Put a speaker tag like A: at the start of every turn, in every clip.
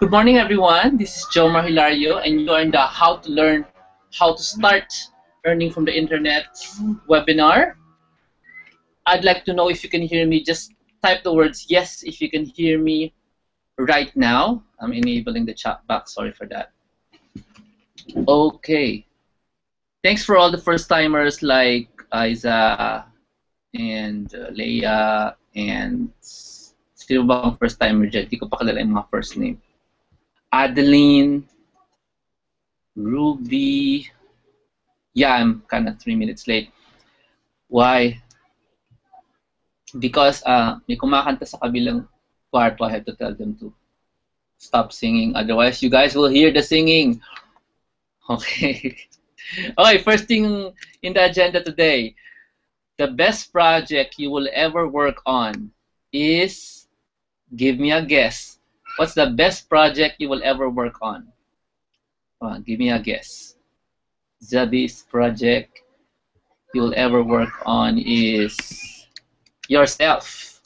A: Good morning, everyone. This is Jomar Hilario, and you are in the How to Learn How to Start Earning from the Internet webinar. I'd like to know if you can hear me. Just type the words yes if you can hear me right now. I'm enabling the chat box. Sorry for that. Okay. Thanks for all the first-timers like Isa and Leia and sino bang first-timer dyan? Di ko pa kilala yung mga first name. Adeline, Ruby. Yeah, I'm kind of 3 minutes late. Why? Because may kumakanta sa kabilang kwarto. I have to tell them to stop singing. Otherwise, you guys will hear the singing. Okay. Okay, first thing in the agenda today. The best project you will ever work on is, give me a guess. What's the best project you will ever work on? Give me a guess. The best project you'll ever work on is yourself.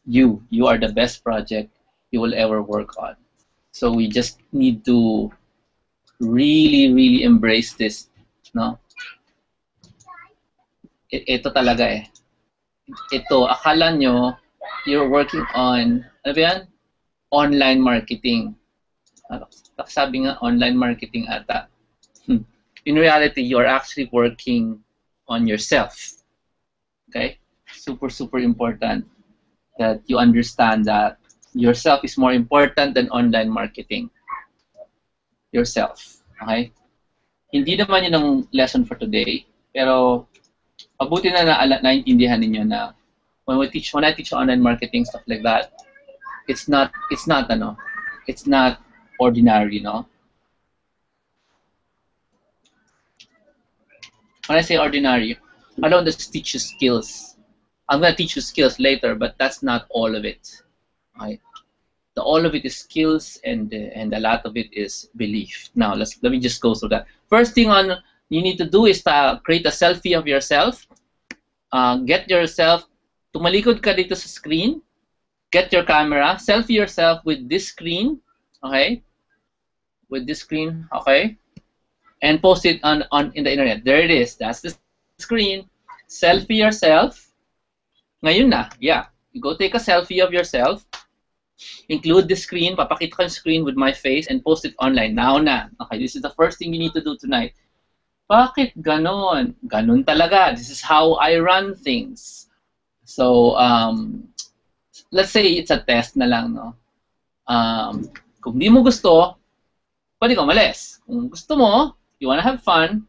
A: You are the best project you will ever work on. So we just need to really embrace this, no? Ito talaga eh. Ito, akala nyo, you're working on, ano ba yan? Online marketing. Sabi nga, online marketing ata. In reality, you're actually working on yourself. Okay? Super important that you understand that yourself is more important than online marketing. Yourself. Okay? Hindi naman yun ang lesson for today, pero mabuti na naintindihan ninyo na when I teach online marketing, stuff like that, it's not ordinary, no? When I say ordinary, I don't just teach you skills. I'm going to teach you skills later, but that's not all of it. Right? All of it is skills, and a lot of it is belief. Now, let me just go through that. First thing you need to do is to create a selfie of yourself. Get yourself, tumalikod ka dito sa screen. Get your camera, selfie yourself with this screen, okay? With this screen, okay? And post it on in the internet. There it is. That's the screen. Selfie yourself. Ngayon na, yeah. You go take a selfie of yourself. Include the screen. Papakita ko yung screen with my face and post it online. Now na. Okay, this is the first thing you need to do tonight. Bakit ganon? Ganon talaga. This is how I run things. So, let's say it's a test na lang, no? Kung di mo gusto, pwede ka umalis. Kung gusto mo, you wanna have fun,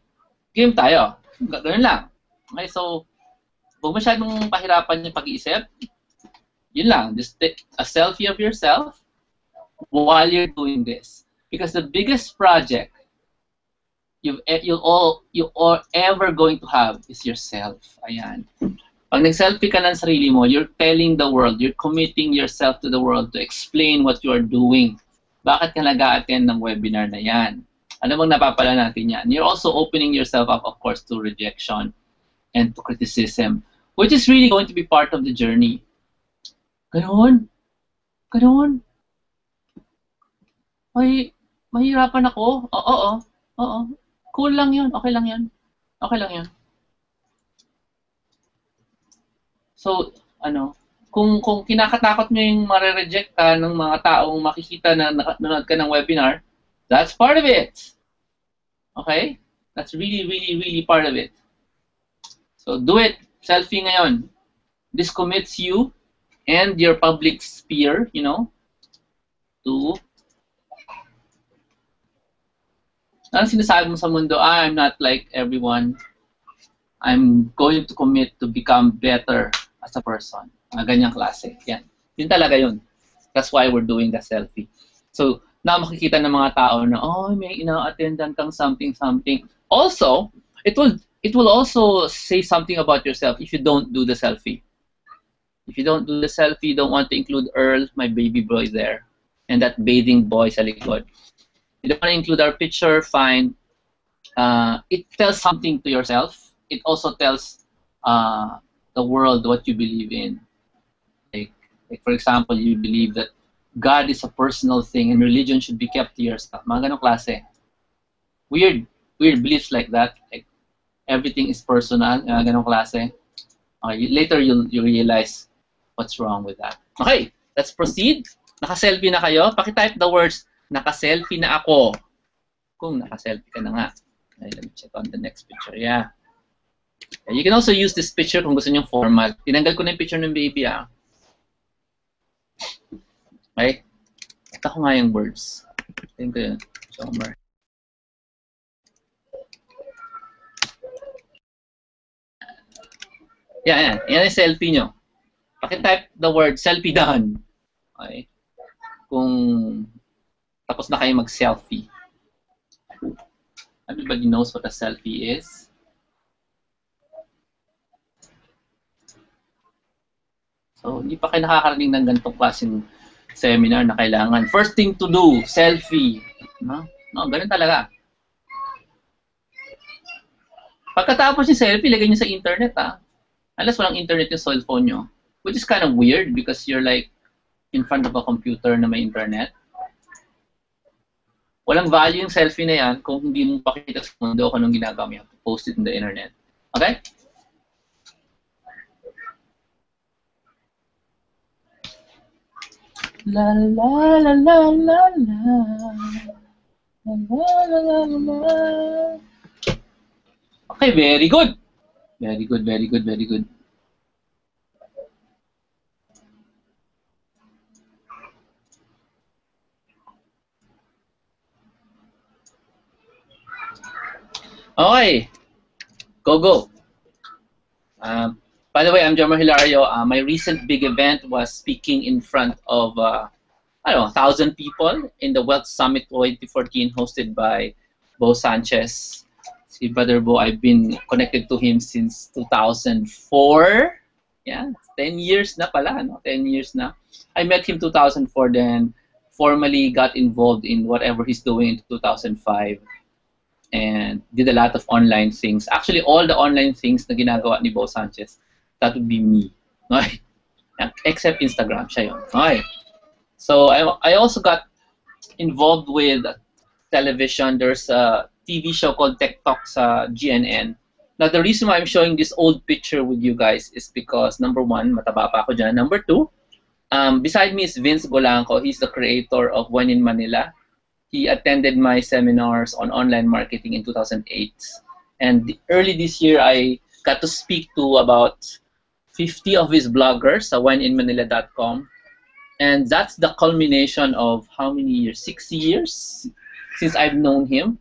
A: game tayo. Ganun lang. Okay, so, huwag masyadong pahirapan yung pag-iisip. Yun lang. Just take a selfie of yourself while you're doing this. Because the biggest project you're ever going to have is yourself. Ayan. Pag nag-selfie ka ng sarili mo, you're telling the world, you're committing yourself to the world to explain what you are doing. Bakit ka nag-a-attend ng webinar na yan? Ano bang napapala natin yan? You're also opening yourself up, of course, to rejection and to criticism, which is really going to be part of the journey. Ganon? Ganon? Mahirapan ako? Oo. Cool lang yun. Okay lang yan. Okay lang yan. So, kung kinakatakot mo yung mare-reject ka ng mga taong makikita na nanonood ka ng webinar, that's part of it. Okay? That's really part of it. So, do it. Selfie ngayon. This commits you and your public sphere, to ano sinasabi mo sa mundo? I'm not like everyone. I'm going to commit to become better as a person. Ganyang klase. Yan. Yun talaga yun. That's why we're doing the selfie. So, na makikita ng mga tao na, may ina-attendan kang something. Also, it will also say something about yourself if you don't do the selfie. If you don't do the selfie, you don't want to include Earl, my baby boy there, and that bathing boy sa likod. You don't want to include our picture, fine. It tells something to yourself. It also tells the world what you believe in. Like for example, you believe that God is a personal thing and religion should be kept to yourself. Mga ganong klase. Weird beliefs like that. Like, everything is personal. Mga ganong klase. Okay, later you realize what's wrong with that. Okay, let's proceed. Naka-selfie na kayo. Pakitype the words, naka-selfie na ako. Kung naka-selfie ka na nga. Okay, let me check on the next picture. Yeah. You can also use this picture kung gusto nyo formal. Tinanggal ko na yung picture ng baby, ah. Okay? Ito ko nga yung words. Tingnan ko yun. Jomar. Yan. Yan yung selfie nyo. Pakitype the word selfie done. Okay? Kung tapos na kayo mag-selfie. Everybody knows what a selfie is. So, hindi pa kayo nakakarating ng ganitong klaseng seminar na kailangan. First thing to do, selfie. No, ganun talaga. Pagkatapos yung selfie, lagay nyo sa internet, ha? Unless walang internet yung cellphone nyo. Which is kind of weird because you're like in front of a computer na may internet. Walang value yung selfie na yan kung hindi mo pakita sa mundo kung anong ginagawa mo. You have to post it in the internet. Okay? La la la la la la. La la la la la. Okay, very good. Very good, very good, very good. Okay. Go. By the way, I'm Jomar Hilario. My recent big event was speaking in front of, I don't know, 1,000 people in the Wealth Summit 2014 hosted by Bo Sanchez. Si Brother Bo, I've been connected to him since 2004. Yeah, 10 years na pala, no? 10 years na. I met him 2004, then formally got involved in whatever he's doing in 2005 and did a lot of online things. Actually, all the online things na ginagawa ni Bo Sanchez, that would be me. Okay? Except Instagram, siya yun. Okay. So I also got involved with television. There's a TV show called Tech Talk sa GNN. Now, the reason why I'm showing this old picture with you guys is because, number one, mataba pa ako dyan. Number two, beside me is Vince Golanco. He's the creator of When in Manila. He attended my seminars on online marketing in 2008. And early this year, I got to speak to about 50 of his bloggers sa wheninmanila.com. And that's the culmination of how many years? 6 years since I've known him.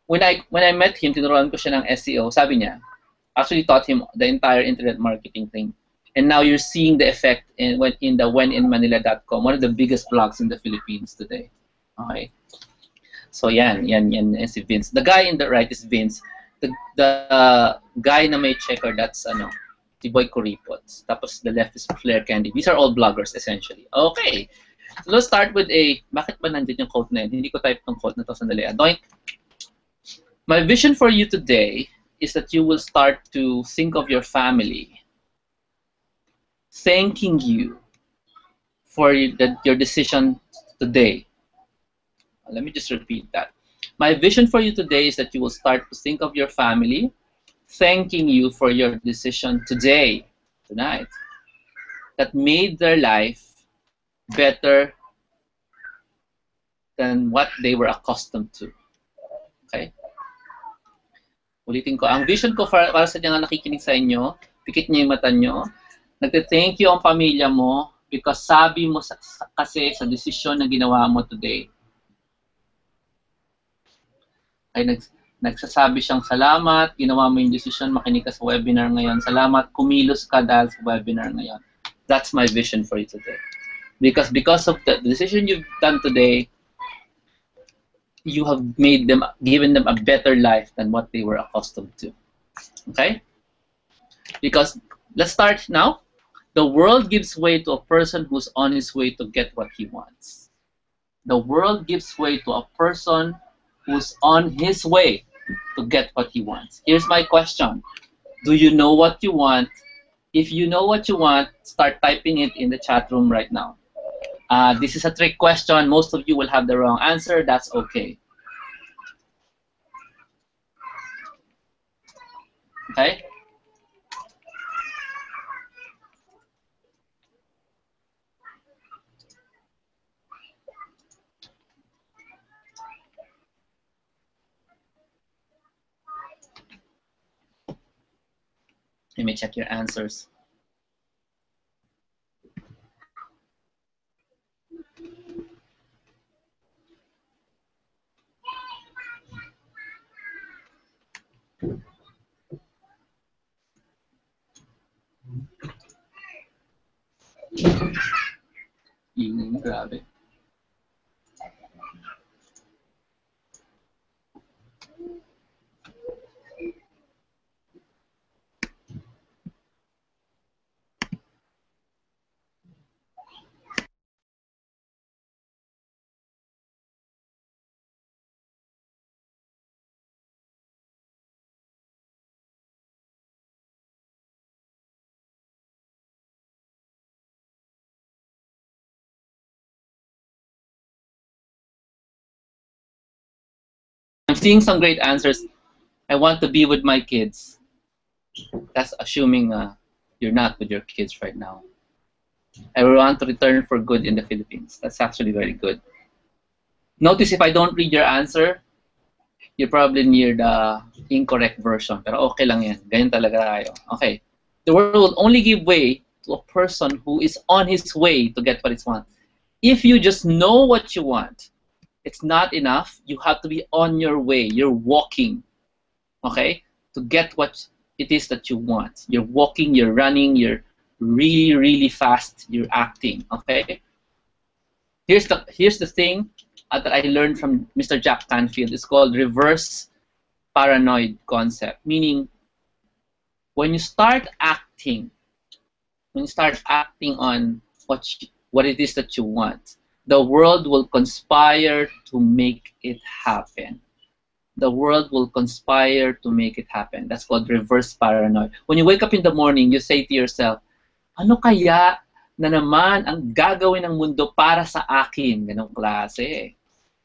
A: When I met him, tinuruan ko siya ng SEO. Sabi niya, actually taught him the entire internet marketing thing. And now you're seeing the effect in the wheninmanila.com, one of the biggest blogs in the Philippines today. Okay. So yan si Vince. The guy in the right is Vince. The guy na may checker, that's si Boy Kuripot. Tapos the left is Flair Candy. These are all bloggers essentially. Okay. So let's start with bakit ba nandiyan yung quote na yun? Hindi ko type ng quote na to, sandali. Doink. My vision for you today is that you will start to think of your family, thanking you for your decision today. Let me just repeat that. My vision for you today is that you will start to think of your family, thanking you for your decision tonight, that made their life better than what they were accustomed to. Okay? Ulitin ko, ang vision ko para sa mga nakikinig sa inyo, pikit niyo yung mata nyo, nagte-thank you ang pamilya mo because sabi mo kasi sa desisyon na ginawa mo today. Ay nagsasabi siyang salamat, ginawa mo yung desisyon, makinig ka sa webinar ngayon. Salamat, kumilos ka dahil sa webinar ngayon. That's my vision for you today. Because of the decision you've done today, you have given them a better life than what they were accustomed to. Okay? Because let's start now. The world gives way to a person who's on his way to get what he wants. The world gives way to a person who's on his way to get what he wants. Here's my question. Do you know what you want? If you know what you want, start typing it in the chat room right now. This is a trick question. Most of you will have the wrong answer. That's okay. Okay? Let me check your answers. Grabe. I'm seeing some great answers. I want to be with my kids. That's assuming you're not with your kids right now. I want to return for good in the Philippines. That's actually very good. Notice if I don't read your answer, you're probably near the incorrect version. Pero okay lang yan. Ganyan talaga tayo. Okay. The world will only give way to a person who is on his way to get what it wants. If you just know what you want, it's not enough. You have to be on your way. You're walking, okay, to get what it is that you want. You're walking, you're running, you're really, really fast. You're acting, okay. Here's the thing that I learned from Mr. Jack Canfield. It's called reverse paranoid concept, meaning when you start acting, on what it is that you want, the world will conspire to make it happen. The world will conspire to make it happen. That's called reverse paranoid. When you wake up in the morning, you say to yourself, ano kaya na naman ang gagawin ng mundo para sa akin? Ganong klase.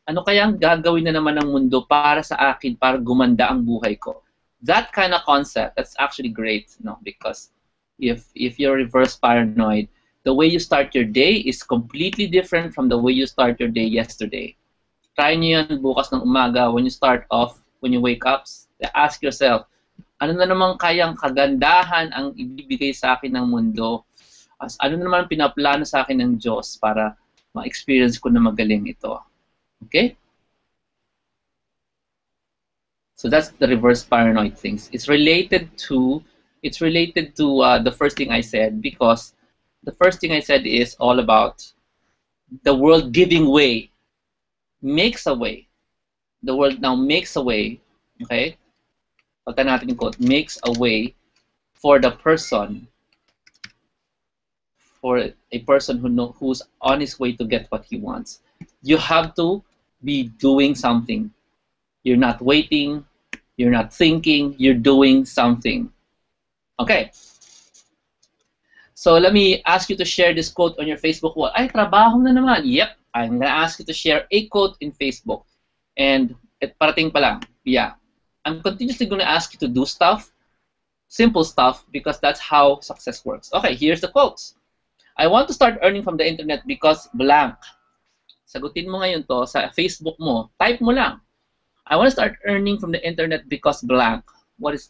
A: Ano kaya ang gagawin na naman ng mundo para sa akin, para gumanda ang buhay ko? That kind of concept, that's actually great, no? Because if you're reverse paranoid, the way you start your day is completely different from the way you start your day yesterday. Try nyo yan bukas ng umaga when you start off, when you wake up, ask yourself, ano na naman kayang kagandahan ang ibibigay sa akin ng mundo? Ano na naman pinaplano sa akin ng Diyos para ma-experience ko na magaling ito? Okay? So that's the reverse paranoid things. It's related to the first thing I said, because the first thing I said is all about the world giving way, makes a way. The world now makes a way, okay? Pagka natin yung quote, makes a way for the person, for a person who's on his way to get what he wants. You have to be doing something. You're not waiting, you're not thinking, you're doing something. Okay. So let me ask you to share this quote on your Facebook wall. Ay, trabaho na naman. Yep, I'm gonna ask you to share a quote in Facebook. And parating pa lang. Yeah. I'm continuously gonna ask you to do stuff, simple stuff, because that's how success works. Okay, here's the quotes. I want to start earning from the internet because blank. Sagutin mo ngayon to sa Facebook mo. Type mo lang. I want to start earning from the internet because blank. What is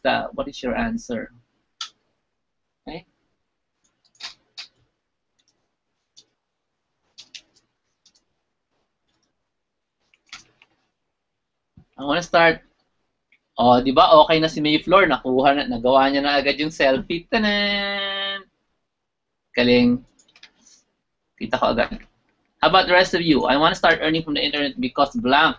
A: your answer? Okay? I want to start. Oh, di ba okay na si Mayflower, nagawa niya na agad yung selfie. Tanan! Galing. Kita ko agad. How about the rest of you? I want to start earning from the internet because blank.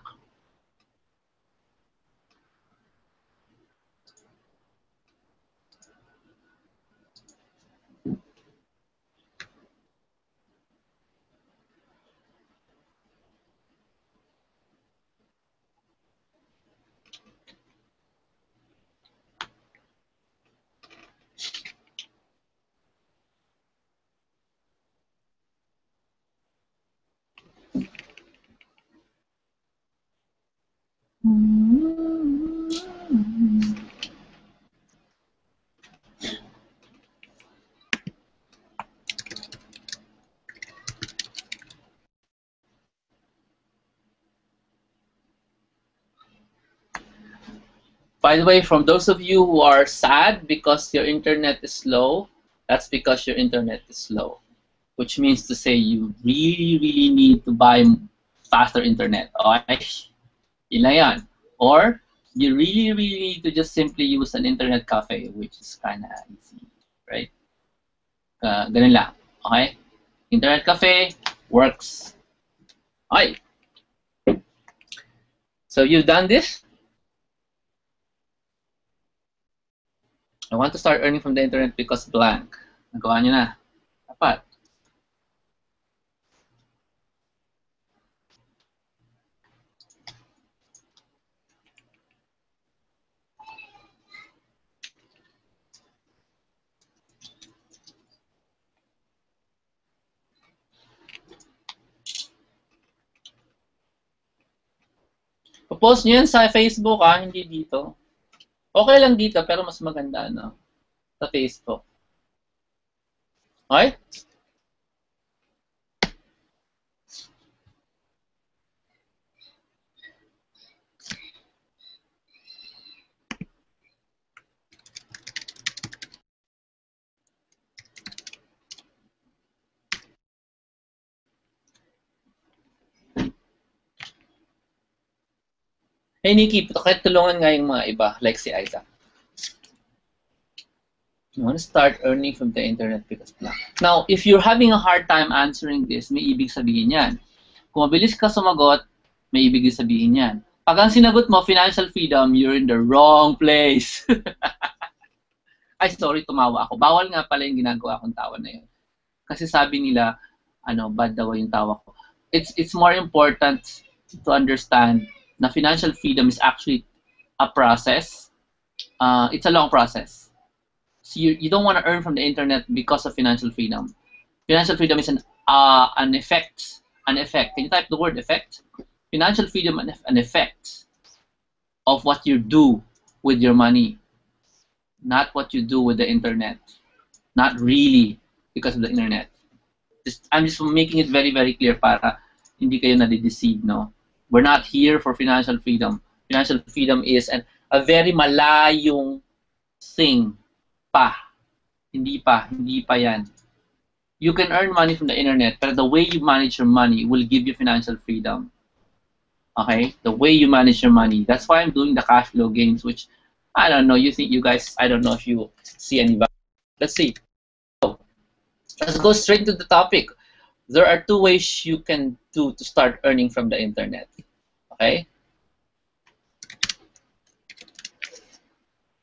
A: By the way, from those of you who are sad because your internet is slow, that's because your internet is slow, which means to say you really, really need to buy faster internet. Okay? Yun lang yan. Or you really, really need to just simply use an internet cafe, which is kind of easy, right? Ganun lang. Okay? Internet cafe works. Okay. So you've done this? I want to start earning from the internet because blank. Nagawa nyo na. Dapat. Post nyo yan sa Facebook, hindi dito. Okay lang dito, pero mas maganda, no? Sa Facebook. Okay? Hey, Nikki, kahit tulungan nga yung mga iba, like si Isaac. You want to start earning from the internet because blank. Now, if you're having a hard time answering this, may ibig sabihin yan. Kung mabilis ka sumagot, may ibig sabihin yan. Pag ang sinagot mo, financial freedom, you're in the wrong place. Ay, sorry, tumawa ako. Bawal nga pala yung ginagawa kong tawa na yun. Kasi sabi nila, bad daw yung tawa ko. It's more important to understand na financial freedom is actually a process. It's a long process. So you don't want to earn from the internet because of financial freedom. Financial freedom is an effect. An effect. Can you type the word effect? Financial freedom an effect of what you do with your money, not what you do with the internet. Not really because of the internet. I'm just making it very, very clear para hindi kayo nadideceive, no? We're not here for financial freedom. Financial freedom is a very malayong thing pa. Hindi pa yan. You can earn money from the internet, but the way you manage your money will give you financial freedom. Okay? The way you manage your money. That's why I'm doing the cash flow games, which, I don't know, you guys, I don't know if you see any value. Let's see. Let's go straight to the topic. There are two ways you can do to start earning from the internet. Okay?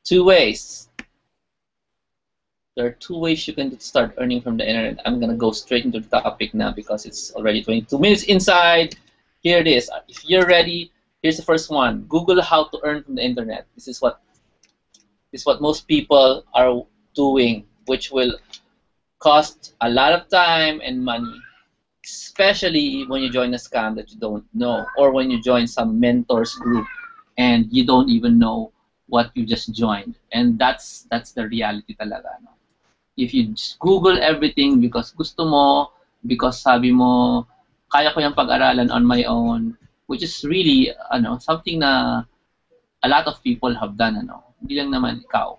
A: Two ways. There are two ways you can start earning from the internet. I'm going to go straight into the topic now because it's already 22 minutes inside. Here it is. If you're ready, here's the first one. Google how to earn from the internet. This is what most people are doing, which will cost a lot of time and money, especially when you join a scam that you don't know, or when you join some mentors group and you don't even know what you just joined. And that's the reality talaga, no? If you just Google everything because gusto mo, because sabi mo, kaya ko yung pag-aralan on my own, which is really something na a lot of people have done, hindi lang naman ikaw.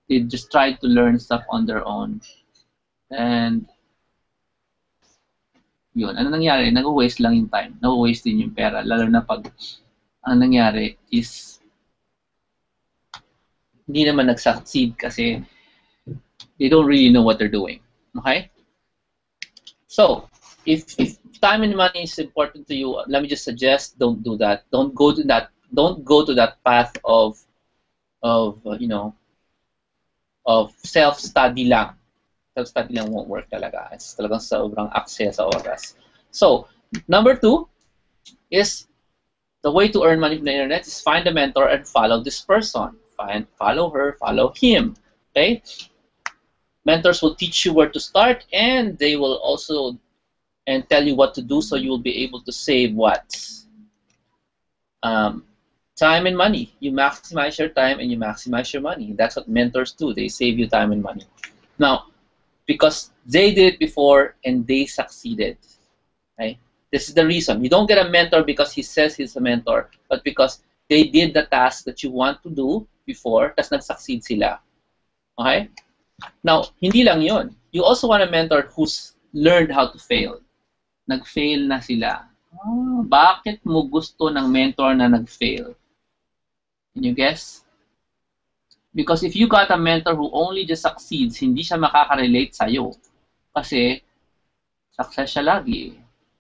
A: They just try to learn stuff on their own. And yun, ano nangyari? Nag-waste lang yung time. Nag-waste din yung pera. Lalo na pag ang nangyari is hindi naman nag-succeed kasi they don't really know what they're doing. Okay? So, if time and money is important to you, let me just suggest don't do that. Don't go to that path of self-study lang. Self-study lang won't work talaga. It's talagang sobrang akses sa oras. So, number two is the way to earn money from the internet is find a mentor and follow this person. Follow her, follow him. Okay? Mentors will teach you where to start, and they will also tell you what to do, so you will be able to save what? Time and money. You maximize your time and you maximize your money. That's what mentors do. They save you time and money. Now, because they did it before and they succeeded. Okay? This is the reason. You don't get a mentor because he says he's a mentor, but because they did the task that you want to do before, tas nag-succeed sila. Okay? Now, hindi lang yon. You also want a mentor who's learned how to fail. Nag-fail na sila. Bakit mo gusto ng mentor na nag-fail? Can you guess? Because if you got a mentor who only just succeeds, hindi siya makaka-relate sa'yo. Kasi, success siya lagi.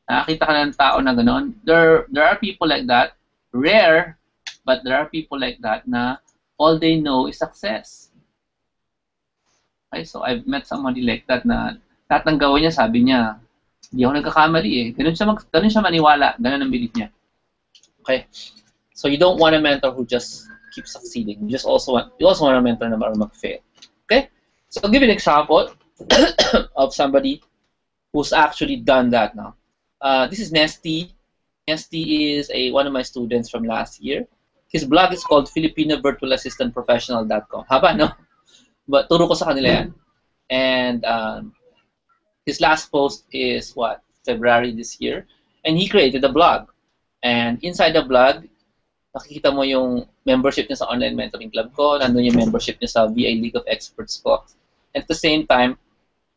A: Nakakita ka ng tao na gano'n. There are people like that. Rare, but there are people like that na all they know is success. Okay, so I've met somebody like that na lahat ng gawin niya, sabi niya, hindi ako nagkakamali eh. Ganun siya maniwala. Ganun ang belief niya. Okay? So you don't want a mentor who just keeps succeeding. You also want a mentor na marunong mag-fail. Okay? So I'll give you an example of somebody who's actually done that now. This is Nesty. Nesty is one of my students from last year. His blog is called filipinovirtualassistantprofessional.com. Haba, no? But turo ko sa kanila yan. And his last post is what? February this year. And he created a blog. And inside the blog, nakikita mo yung membership niya sa online mentoring club ko, nandun yung membership niya sa VA League of Experts ko. And at the same time,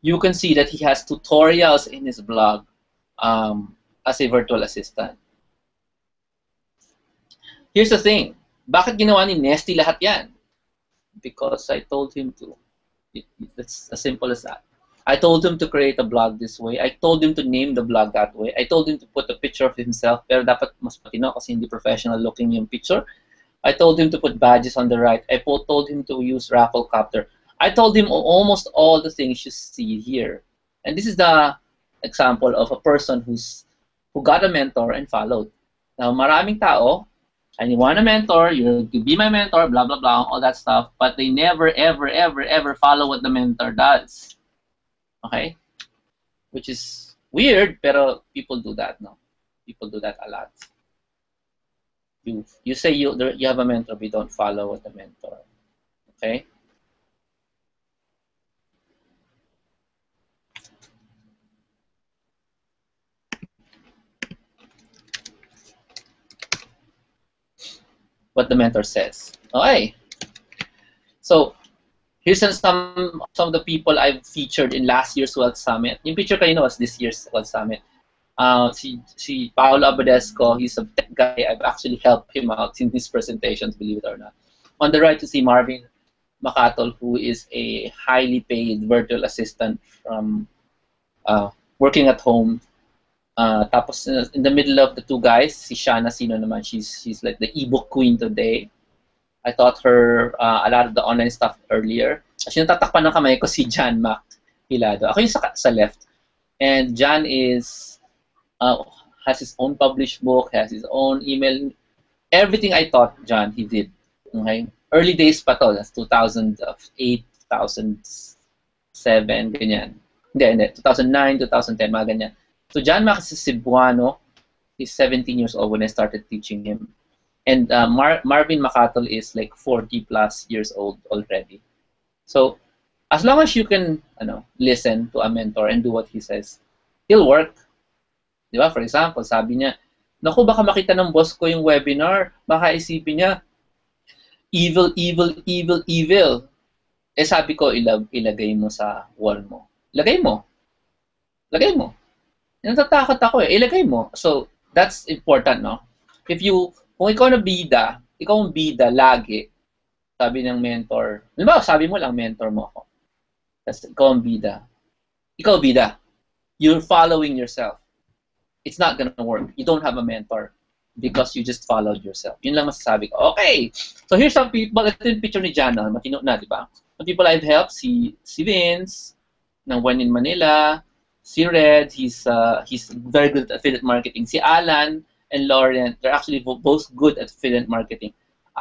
A: you can see that he has tutorials in his blog as a virtual assistant. Here's the thing. Bakit ginawa ni Nesty lahat yan? Because I told him to. It's as simple as that. I told him to create a blog this way. I told him to name the blog that way. I told him to put a picture of himself, pero dapat mas matino kasi hindi professional looking yung picture. I told him to put badges on the right. I told him to use Rafflecopter. I told him almost all the things you see here. And this is the example of a person who got a mentor and followed. Now, maraming tao, and you want a mentor, you be my mentor, blah, blah, blah, all that stuff, but they never, ever, ever, ever follow what the mentor does. Okay? Which is weird, pero people do that, no? People do that a lot. You say you have a mentor, but you don't follow what the mentor. Okay? What the mentor says. Okay. So, here's some of the people I've featured in last year's Wealth Summit. Yung picture kayo was this year's Wealth Summit. Si Paolo Abadesco, he's a tech guy. I've actually helped him out in his presentations, believe it or not. On the right, you see Marvin Macatol, who is a highly paid virtual assistant from working at home. Tapos in the middle of the two guys, si Shana Sino naman, she's like the ebook queen today. I taught her a lot of the online stuff earlier. Kasi natatakpan ng kamay ko si Jomar Hilario. Ako yung sa left. And John has his own published book, has his own email. Everything I taught John, he did. Okay? Early days pa to. That's 2008, 2007, ganyan. Hindi. 2009, 2010, mga ganyan. So John Mac is a Cebuano. He's 17 years old when I started teaching him. And Marvin Macatol is like 40 plus years old already. So as long as you can listen to a mentor and do what he says, he'll work. Diba? For example, sabi niya, naku, baka makita ng boss ko yung webinar, baka isipin niya, evil, evil, evil, evil. Eh sabi ko, ilagay mo sa wall mo. Lagay mo. Lagay mo. Natatakot ako eh. Ilagay mo. So, that's important, no? Kung ikaw na bida, ikaw ang bida lagi, sabi ng mentor, diba, sabi mo lang, mentor mo ako. That's, ikaw ang bida. Ikaw bida. You're following yourself. It's not gonna work. You don't have a mentor because you just followed yourself. Yun lang masasabi ko. Okay. So, here's some people. Ito yung picture ni Jana. Matino na, diba? Some people I've helped, si Vince, ng When in Manila, si Red, he's very good at affiliate marketing. Si Alan and Lauren, they're actually both good at affiliate marketing.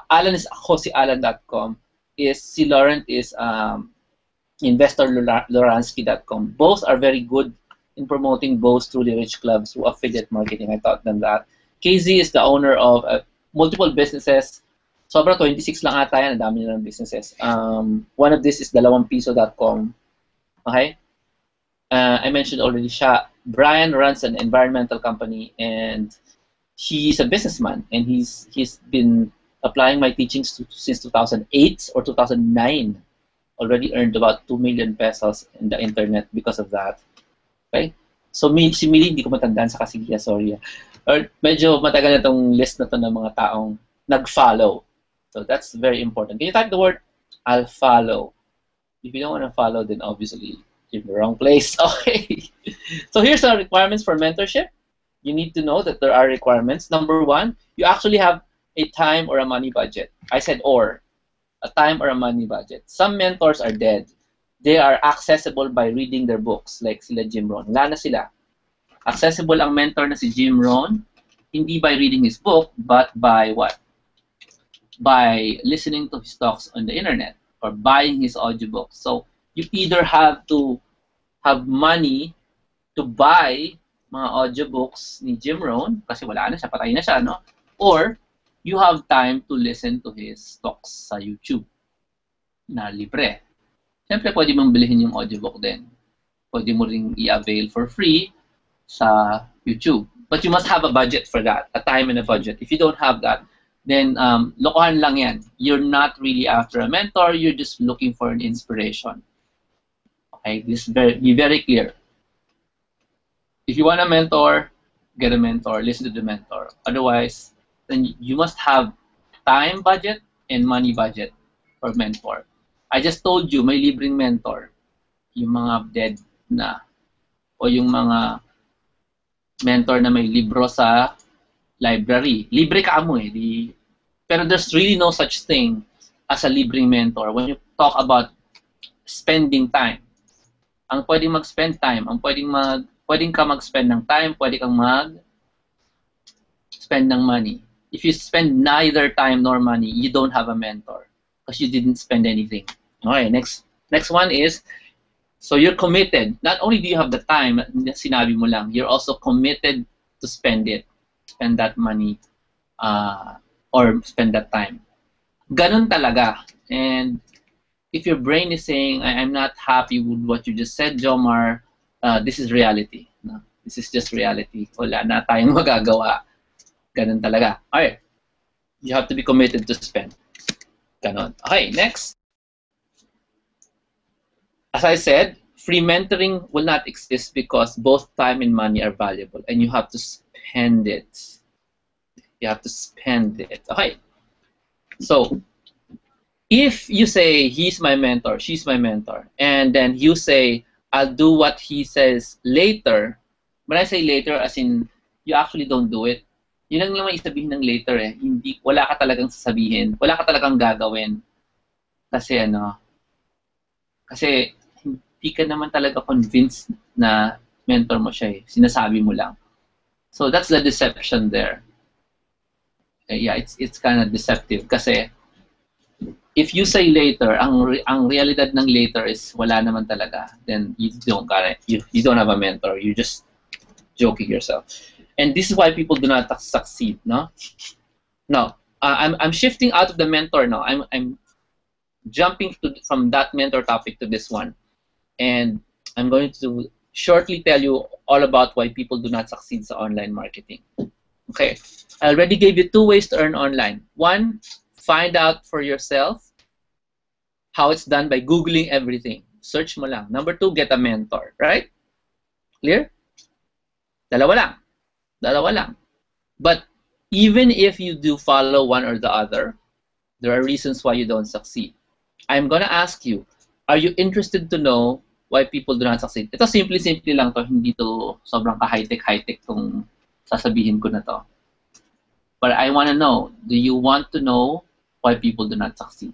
A: Alan is Alan.com. Si Lauren is investorloransky.com. Both are very good in promoting both Truly Rich clubs through affiliate marketing. I taught them that. KZ is the owner of multiple businesses. Sobra 26 lang ata yan. Ang dami nilang businesses. One of this is dalawangpiso.com. Okay? I mentioned already siya. Brian runs an environmental company and he's a businessman and he's been applying my teachings since 2008 or 2009. Already earned about 2 million pesos in the internet because of that. Okay? So, si Millie, hindi ko matandaan sa Kasigya, sorry. Or medyo matagal na itong list na to ng mga taong nag-follow. So, that's very important. Can you type the word, I'll follow? If you don't want to follow, then obviously you're in the wrong place. Okay. So, here's the requirements for mentorship. You need to know that there are requirements. Number one, you actually have a time or a money budget. I said or. A time or a money budget. Some mentors are dead. They are accessible by reading their books, like sila Jim Rohn. Wala na sila. Accessible ang mentor na si Jim Rohn, hindi by reading his book, but by what? By listening to his talks on the internet or buying his audiobook. So you either have to have money to buy mga audiobooks ni Jim Rohn, kasi wala na siya, patay na siya, no? Or you have time to listen to his talks sa YouTube na libre. Siyempre, pwede mong bilhin yung audiobook din. Pwede mo ring i-avail for free sa YouTube. But you must have a budget for that, a time and a budget. If you don't have that, then lokohan lang yan. You're not really after a mentor, you're just looking for an inspiration. Okay, this be very clear. If you want a mentor, get a mentor, listen to the mentor. Otherwise, then you must have time budget and money budget for mentor. I just told you, may libreng mentor. Yung mga dead na. O yung mga mentor na may libro sa library. Libre ka mo eh. Pero there's really no such thing as a libreng mentor. When you talk about spending time, ang pwedeng mag-spend time, pwedeng ka mag-spend ng time, pwede kang mag-spend ng money. If you spend neither time nor money, you don't have a mentor because you didn't spend anything. Okay, next one is, so you're committed. Not only do you have the time, sinabi mo lang, you're also committed to spend it. Spend that money or spend that time. Ganun talaga. And if your brain is saying, I'm not happy with what you just said, Jomar, this is reality. No? This is just reality. Wala na tayong magagawa. Ganun talaga. Alright. You have to be committed to spend. Ganun. Okay, next. As I said, free mentoring will not exist because both time and money are valuable and you have to spend it. You have to spend it. Okay. So, if you say, he's my mentor, she's my mentor, and then you say, I'll do what he says later, when I say later, as in, you actually don't do it, yun lang naman isabihin ng later eh. Wala ka talagang sasabihin, wala ka talagang gagawin. Kasi kasi hindi ka naman talaga convinced na mentor mo siya eh. Sinasabi mo lang. So that's the deception there. Yeah, it's kind of deceptive kasi if you say later, ang realidad ng later is wala naman talaga, then you don't have a mentor. You're just joking yourself. And this is why people do not succeed, no? No, I'm shifting out of the mentor now. I'm jumping from that mentor topic to this one. And I'm going to shortly tell you all about why people do not succeed sa online marketing. Okay, I already gave you 2 ways to earn online. One, find out for yourself how it's done by Googling everything. Search mo lang. Number 2, get a mentor. Right? Clear? Dalawa lang. Dalawa lang. But even if you do follow one or the other, there are reasons why you don't succeed. I'm gonna ask you, are you interested to know why people do not succeed? Ito simple lang to, hindi to sobrang ka-high-tech tong sasabihin ko na to. But I want to know, do you want to know why people do not succeed?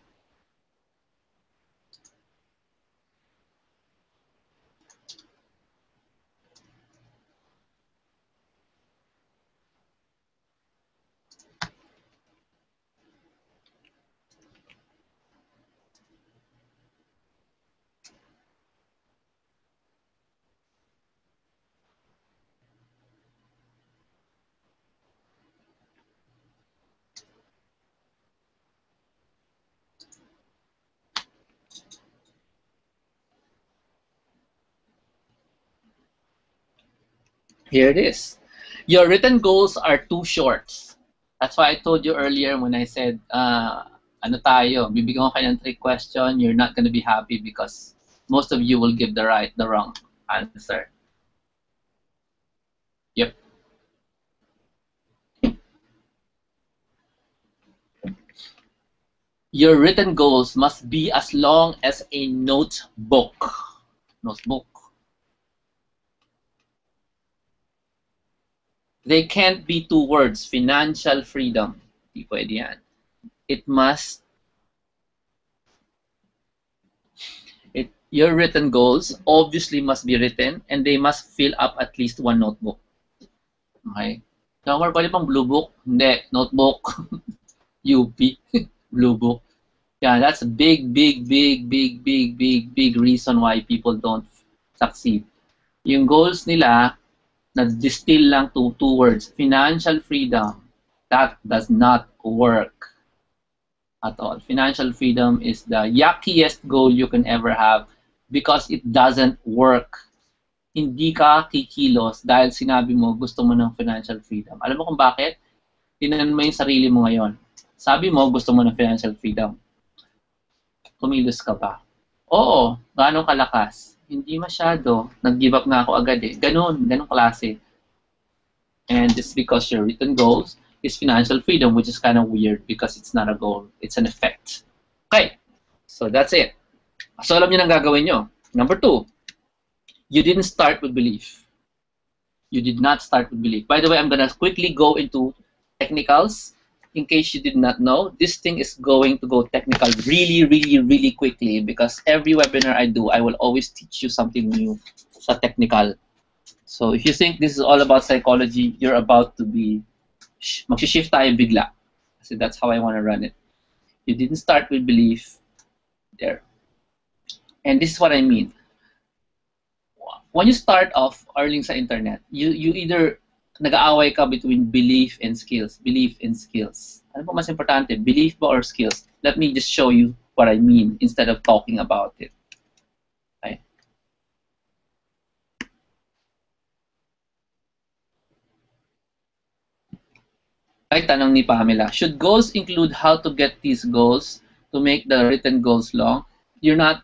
A: Here it is. Your written goals are too short. That's why I told you earlier when I said, ano tayo, bibigyan ko kayo ng trick question, you're not gonna be happy because most of you will give the wrong answer. Yep. Your written goals must be as long as a notebook. Notebook. They can't be 2 words. Financial freedom. Di pwede yan. Your written goals obviously must be written and they must fill up at least 1 notebook. Okay? Jomar, pwede pang blue book? Hindi. Notebook. UP. Blue book. Yeah, that's a big reason why people don't succeed. Yung goals nila, na-distill lang to 2 words. Financial freedom. That does not work at all. Financial freedom is the yuckiest goal you can ever have because it doesn't work. Hindi ka kikilos dahil sinabi mo gusto mo ng financial freedom. Alam mo kung bakit? Tingnan mo yung sarili mo ngayon. Sabi mo gusto mo ng financial freedom. Kumilos ka ba? Oo. Gaano kalakas? Hindi masyado. Nag-give up nga ako agad eh. Ganun klase. And it's because your written goals is financial freedom, which is kind of weird because it's not a goal. It's an effect. Okay. So that's it. So alam niyo nang gagawin nyo. Number 2, you didn't start with belief. You did not start with belief. By the way, I'm gonna quickly go into technicals. In case you did not know, this thing is going to go technical really quickly because every webinar I do, I will always teach you something new sa technical. So if you think this is all about psychology, you're about to be, mag-shift tayo bigla. So that's how I want to run it. You didn't start with belief. There. And this is what I mean. When you start off earning sa internet, you either nag-aaway ka between belief and skills. Belief and skills. Ano po mas importante? Belief ba or skills? Let me just show you what I mean instead of talking about it. Okay. Ay, tanong ni Pamela. Should goals include how to get these goals to make the written goals long? You don't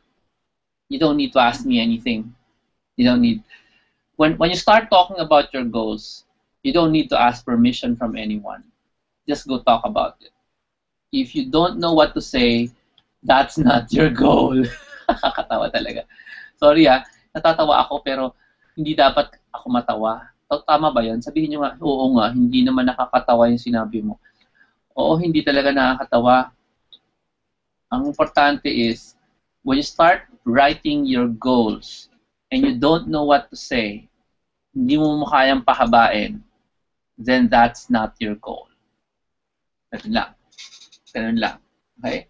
A: need to ask me anything. You don't need. When you start talking about your goals, you don't need to ask permission from anyone. Just go talk about it. If you don't know what to say, that's not your goal. Kakatawa talaga. Sorry natatawa ako pero hindi dapat ako matawa. Tama ba yun? Sabihin nyo nga, oo nga, hindi naman nakakatawa yung sinabi mo. Oo, hindi talaga nakakatawa. Ang importante is, when you start writing your goals and you don't know what to say, hindi mo kayang pahabain, then that's not your goal. Ganun lang. Ganun lang. Okay?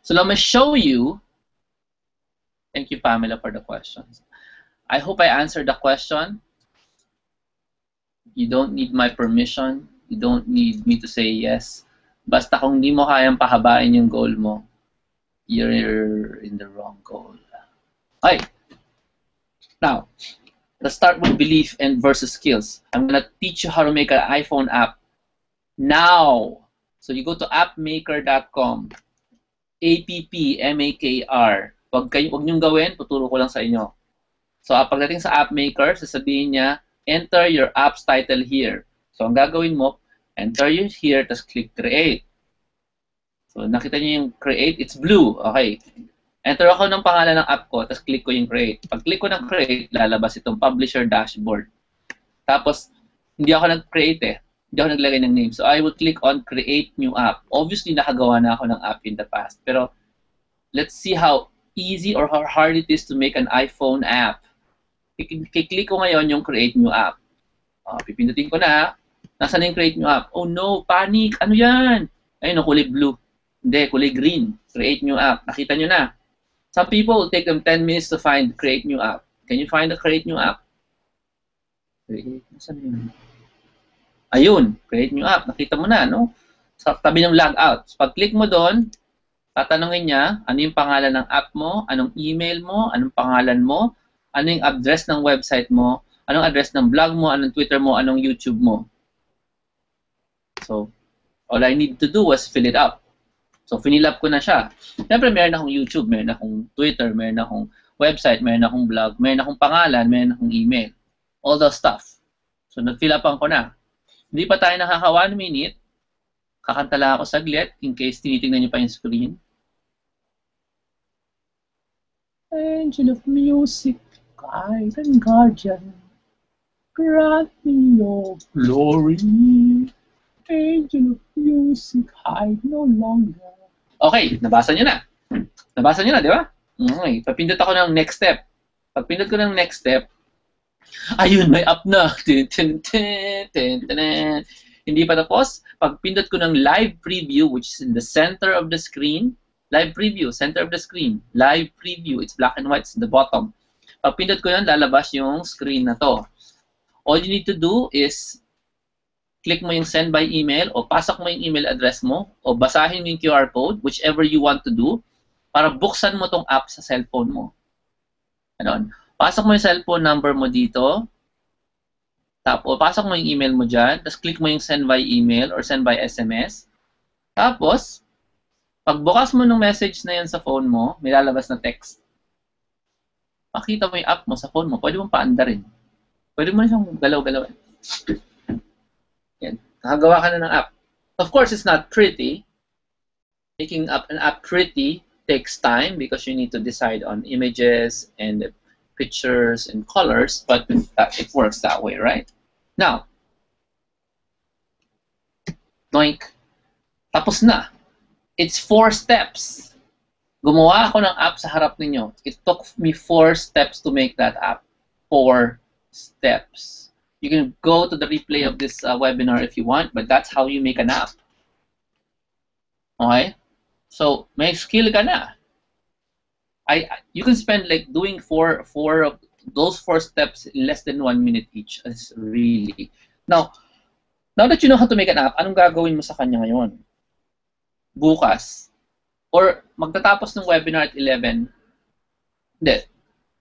A: So let me show you. Thank you, Pamela, for the questions. I hope I answered the question. You don't need my permission. You don't need me to say yes. Basta kung di mo kayang pahabain yung goal mo, you're in the wrong goal. Okay. Now, let's start with belief and versus skills. I'm going to teach you how to make an iPhone app now. So you go to appmaker.com. APPMAKR. Wag niyong gawin, tuturo ko lang sa inyo. So pagdating sa AppMaker, sasabihin niya, enter your app's title here. So ang gagawin mo, enter you here, tapos click create. So nakita niyo yung create, it's blue. Okay. Enter ako ng pangalan ng app ko, tapos click ko yung create. Pag click ko ng create, lalabas itong publisher dashboard. Tapos, hindi ako nag-create Hindi ako naglagay ng name. So I will click on create new app. Obviously, nakagawa na ako ng app in the past. Pero let's see how easy or how hard it is to make an iPhone app. Kiklik ko ngayon yung create new app. Pipindutin ko na. Nasaan na yung create new app? Oh no, panic. Ano yan? Ayun, kulay blue. Hindi, kulay green. Create new app. Nakita nyo na. Some people will take them 10 minutes to find create new app. Can you find the create new app? Nasaan yun? Ayun, create new app. Nakita mo na, no? Sa tabi ng logout. So, pag-click mo doon, tatanungin niya, ano yung pangalan ng app mo, anong email mo, anong pangalan mo, ano yung address ng website mo, anong address ng blog mo, anong Twitter mo, anong YouTube mo. So, all I need to do was fill it up. So, fill up ko na siya. Siyempre, meron akong YouTube, meron akong Twitter, meron akong website, meron akong blog, meron akong pangalan, meron akong email. All those stuff. So, nag-fill upan ko na. Hindi pa tayo nakaka 1 minute. Kakanta lang ako saglit in case tinitingnan nyo pa yung screen. Angel of music, guide and guardian, grant me your glory. Angel of music, hide no longer. Okay, nabasa nyo na. Nabasa nyo na, di ba? Okay, papindot ako ng next step. Pag pindot ko ng next step, ayun, may app na. Hindi pa tapos. Pag pindot ko ng live preview, which is in the center of the screen, live preview, center of the screen, live preview, it's black and white, it's the bottom. Pag pindot ko yan, lalabas yung screen na to. All you need to do is click mo yung send by email o pasok mo yung email address mo o basahin mo yung QR code, whichever you want to do, para buksan mo tong app sa cellphone mo. Ano? Pasok mo yung cellphone number mo dito, tapos pasok mo yung email mo dyan, tapos click mo yung send by email or send by SMS. Tapos, pagbukas mo ng message na yan sa phone mo, may lalabas na text. Makita mo yung app mo sa phone mo, pwede mong paandarin. Pwede mo na siyang galaw-galawin. Yan. Nakagawa ka na ng app. Of course, it's not pretty. Making up an app pretty takes time because you need to decide on images and pictures and colors, but it works that way, right? Now, doink, tapos na. It's 4 steps. Gumawa ako ng app sa harap ninyo. It took me 4 steps to make that app. 4 steps. You can go to the replay of this webinar if you want, but that's how you make an app. Okay? So, may skill ka na. You can spend like doing those 4 steps in less than 1 minute each. That's really. Now that you know how to make an app, anong gagawin mo sa kanya ngayon? Bukas. Or magtatapos ng webinar at 11. Hindi.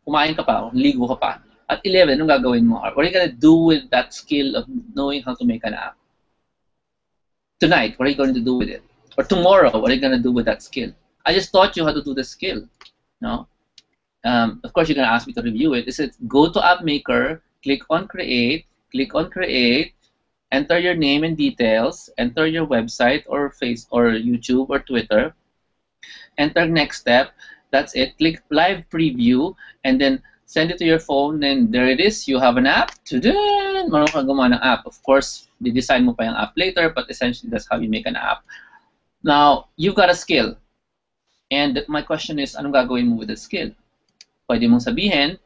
A: Kumain ka pa, ligo ka pa. At 11, anong gagawin mo? What are you gonna do with that skill of knowing how to make an app? Tonight, what are you going to do with it? Or tomorrow, what are you gonna do with that skill? I just taught you how to do the skill. No? Of course, you're going to ask me to review it. Is it go to App Maker, click on Create, enter your name and details, enter your website or YouTube or Twitter, enter next step. That's it. Click Live Preview, and then send it to your phone, and there it is. You have an app. Tudun! Marunong kang gumawa ng app. Of course, design mo pa yung app later, but essentially that's how you make an app. Now, you've got a skill. And my question is, anong gagawin mo with the skill? Pwede mong sabihin,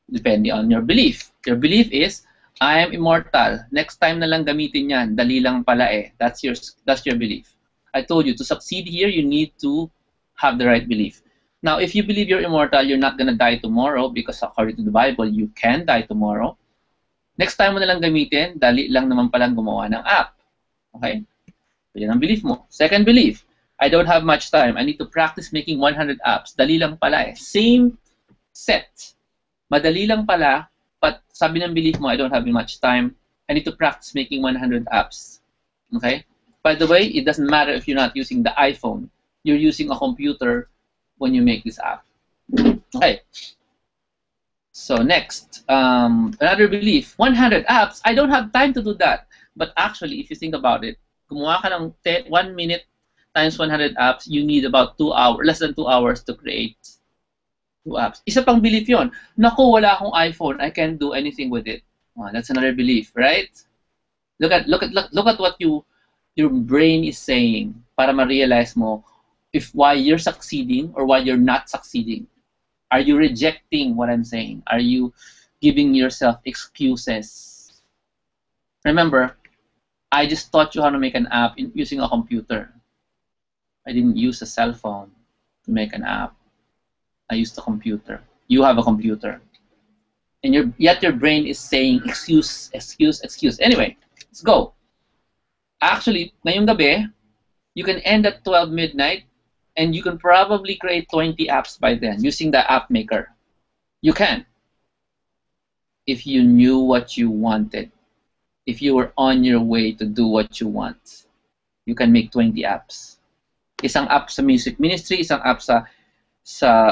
A: depende on your belief. Your belief is, I am immortal. Next time na lang gamitin yan. Dali lang pala eh. That's your belief. I told you, to succeed here, you need to have the right belief. Now, if you believe you're immortal, you're not gonna die tomorrow because according to the Bible, you can die tomorrow. Next time mo na lang gamitin, dali lang naman palang gumawa ng app. Okay? Yan ang belief mo. Second belief, I don't have much time. I need to practice making 100 apps. Dali lang pala eh. Same set. Madali lang pala, but sabi ng belief mo, I don't have much time. I need to practice making 100 apps. Okay? By the way, it doesn't matter if you're not using the iPhone. You're using a computer when you make this app. Okay. So next, another belief. 100 apps. I don't have time to do that. But actually, if you think about it, gumawa ka ng 1 minute times 100 apps, you need about 2 hours, less than 2 hours to create 2 apps. Isa pang belief yon. Naku, wala akong iPhone. I can't do anything with it. Oh, that's another belief, right? Look at what your brain is saying para ma-realize mo why you're succeeding or why you're not succeeding. Are you rejecting what I'm saying? Are you giving yourself excuses? Remember, I just taught you how to make an app using a computer. I didn't use a cell phone to make an app. I used a computer. You have a computer. And yet your brain is saying excuse. Anyway, let's go. Actually, ngayong gabi, you can end at 12 midnight and you can probably create 20 apps by then using the app maker. You can. If you knew what you wanted. if you were on your way to do what you want, you can make 20 apps. Isang app sa music ministry, isang app sa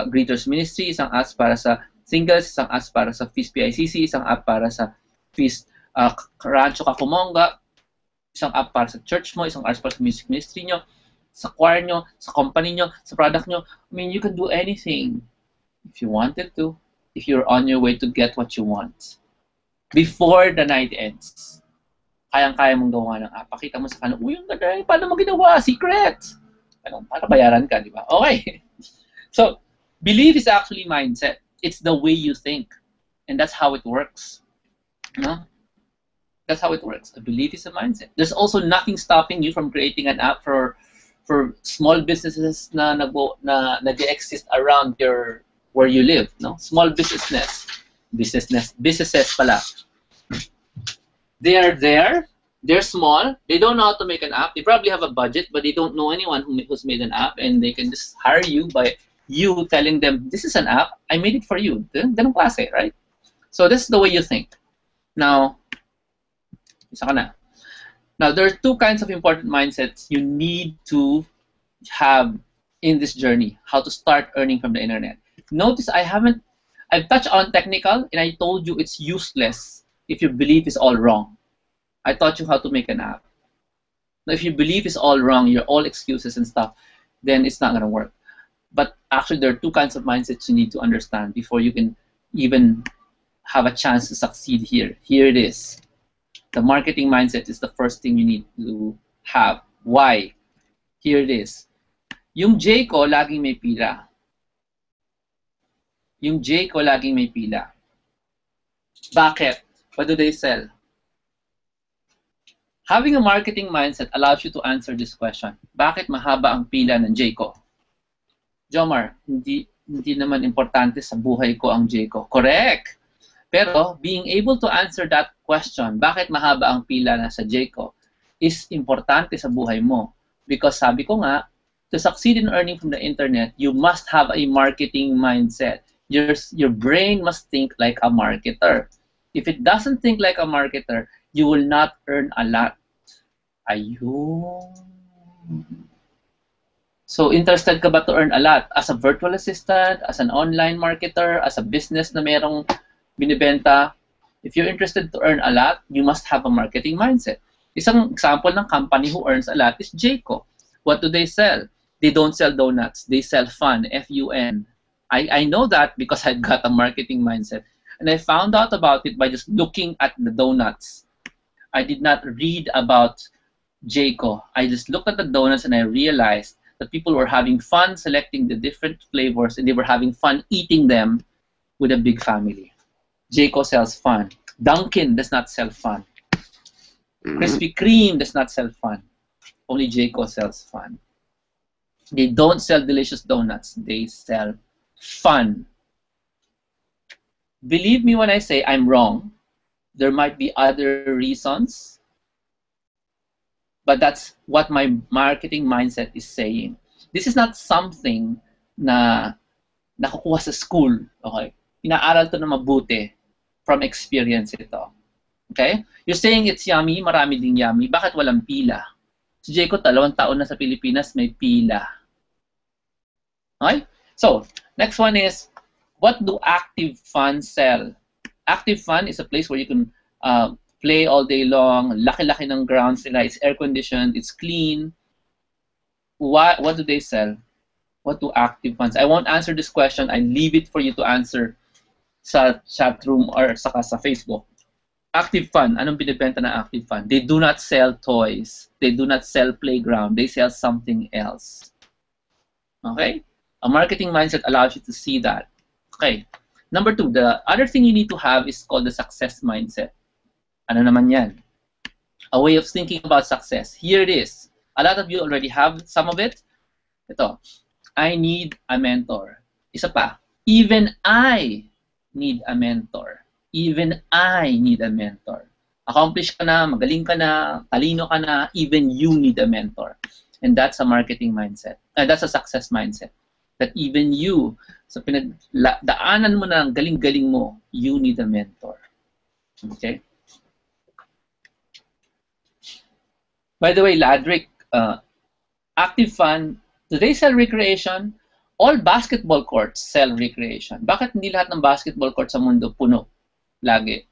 A: greeters ministry, isang app para sa singles, isang app para sa Feast PICC, isang app para sa Feast Rancho Kakumonga, isang app para sa church mo, isang app para sa music ministry nyo, sa choir nyo, sa company nyo, sa product nyo. I mean, you can do anything if you wanted to, if you're on your way to get what you want. Before the night ends, kayang-kaya mong gawa ng app. Pakita mo sa kanila, uy, ang ganda, paano mo ginawa? Secret! Para bayaran ka, di ba? Okay. So, belief is actually mindset. It's the way you think. And that's how it works. No? That's how it works. A belief is a mindset. There's also nothing stopping you from creating an app for small businesses na nag-exist around where you live. No? Small businesses pala. They are there. They're small. They don't know how to make an app. They probably have a budget, but they don't know anyone who's made an app, and they can just hire you by you telling them, this is an app, I made it for you. Ganun klase, right? So this is the way you think. Now, isa ka na. Now, there are two kinds of important mindsets you need to have in this journey, how to start earning from the internet. Notice I've touched on technical, and I told you it's useless if your belief is all wrong. I taught you how to make an app. Now, if your belief is all wrong, you're all excuses and stuff, then it's not going to work. But actually, there are two kinds of mindsets you need to understand before you can even have a chance to succeed here. Here it is. The marketing mindset is the first thing you need to have. Why? Here it is. Yung J ko, laging may pila. Yung J ko, laging may pila. Bakit? What do they sell? Having a marketing mindset allows you to answer this question. Bakit mahaba ang pila ng J ko? Jomar, hindi naman importante sa buhay ko ang J ko. Correct! Pero being able to answer that question, bakit mahaba ang pila na sa J ko, is importante sa buhay mo. Because sabi ko nga, to succeed in earning from the internet, you must have a marketing mindset. Your brain must think like a marketer. If it doesn't think like a marketer, you will not earn a lot. Ayun. So, interested ka ba to earn a lot? As a virtual assistant, as an online marketer, as a business na merong binibenta, if you're interested to earn a lot, you must have a marketing mindset. Isang example ng company who earns a lot is Jayco. What do they sell? They don't sell donuts. They sell fun, F-U-N. I know that because I got a marketing mindset. And I found out about it by just looking at the donuts. I did not read about Jayco. I just looked at the donuts and I realized that people were having fun selecting the different flavors and they were having fun eating them with a big family. Jayco sells fun. Dunkin' does not sell fun. Krispy Kreme does not sell fun. Only Jayco sells fun. They don't sell delicious donuts. They sell fun. Believe me when I say I'm wrong. There might be other reasons, but that's what my marketing mindset is saying. This is not something na nakukuha sa school. Okay? Inaaral to na mabuti from experience ito. Okay? You're saying it's yummy, marami ding yummy. Bakit walang pila? Si Jayco, 2 taon na sa Pilipinas, may pila. Okay? So, next one is, what do active funds sell? Active fund is a place where you can play all day long. Laki-laki ng grounds nila. It's air-conditioned. It's clean. What do they sell? What do active funds? I won't answer this question. I leave it for you to answer sa chat room or saka sa Facebook. Active fund. Anong binibenta na active fund? They do not sell toys. They do not sell playground. They sell something else. Okay? A marketing mindset allows you to see that. Okay. Number 2, the other thing you need to have is called the success mindset. Ano naman yan? A way of thinking about success. Here it is. A lot of you already have some of it. Ito. I need a mentor. Isa pa. Even I need a mentor. Even I need a mentor. Accomplish ka na, magaling ka na, talino ka na, even you need a mentor. And that's a marketing mindset. That's a success mindset. That even you, sa daanan mo na ang galing-galing mo, you need a mentor. Okay? By the way, Ladrick, Active Fun, do they sell recreation? All basketball courts sell recreation. Bakit hindi lahat ng basketball court sa mundo puno lagi?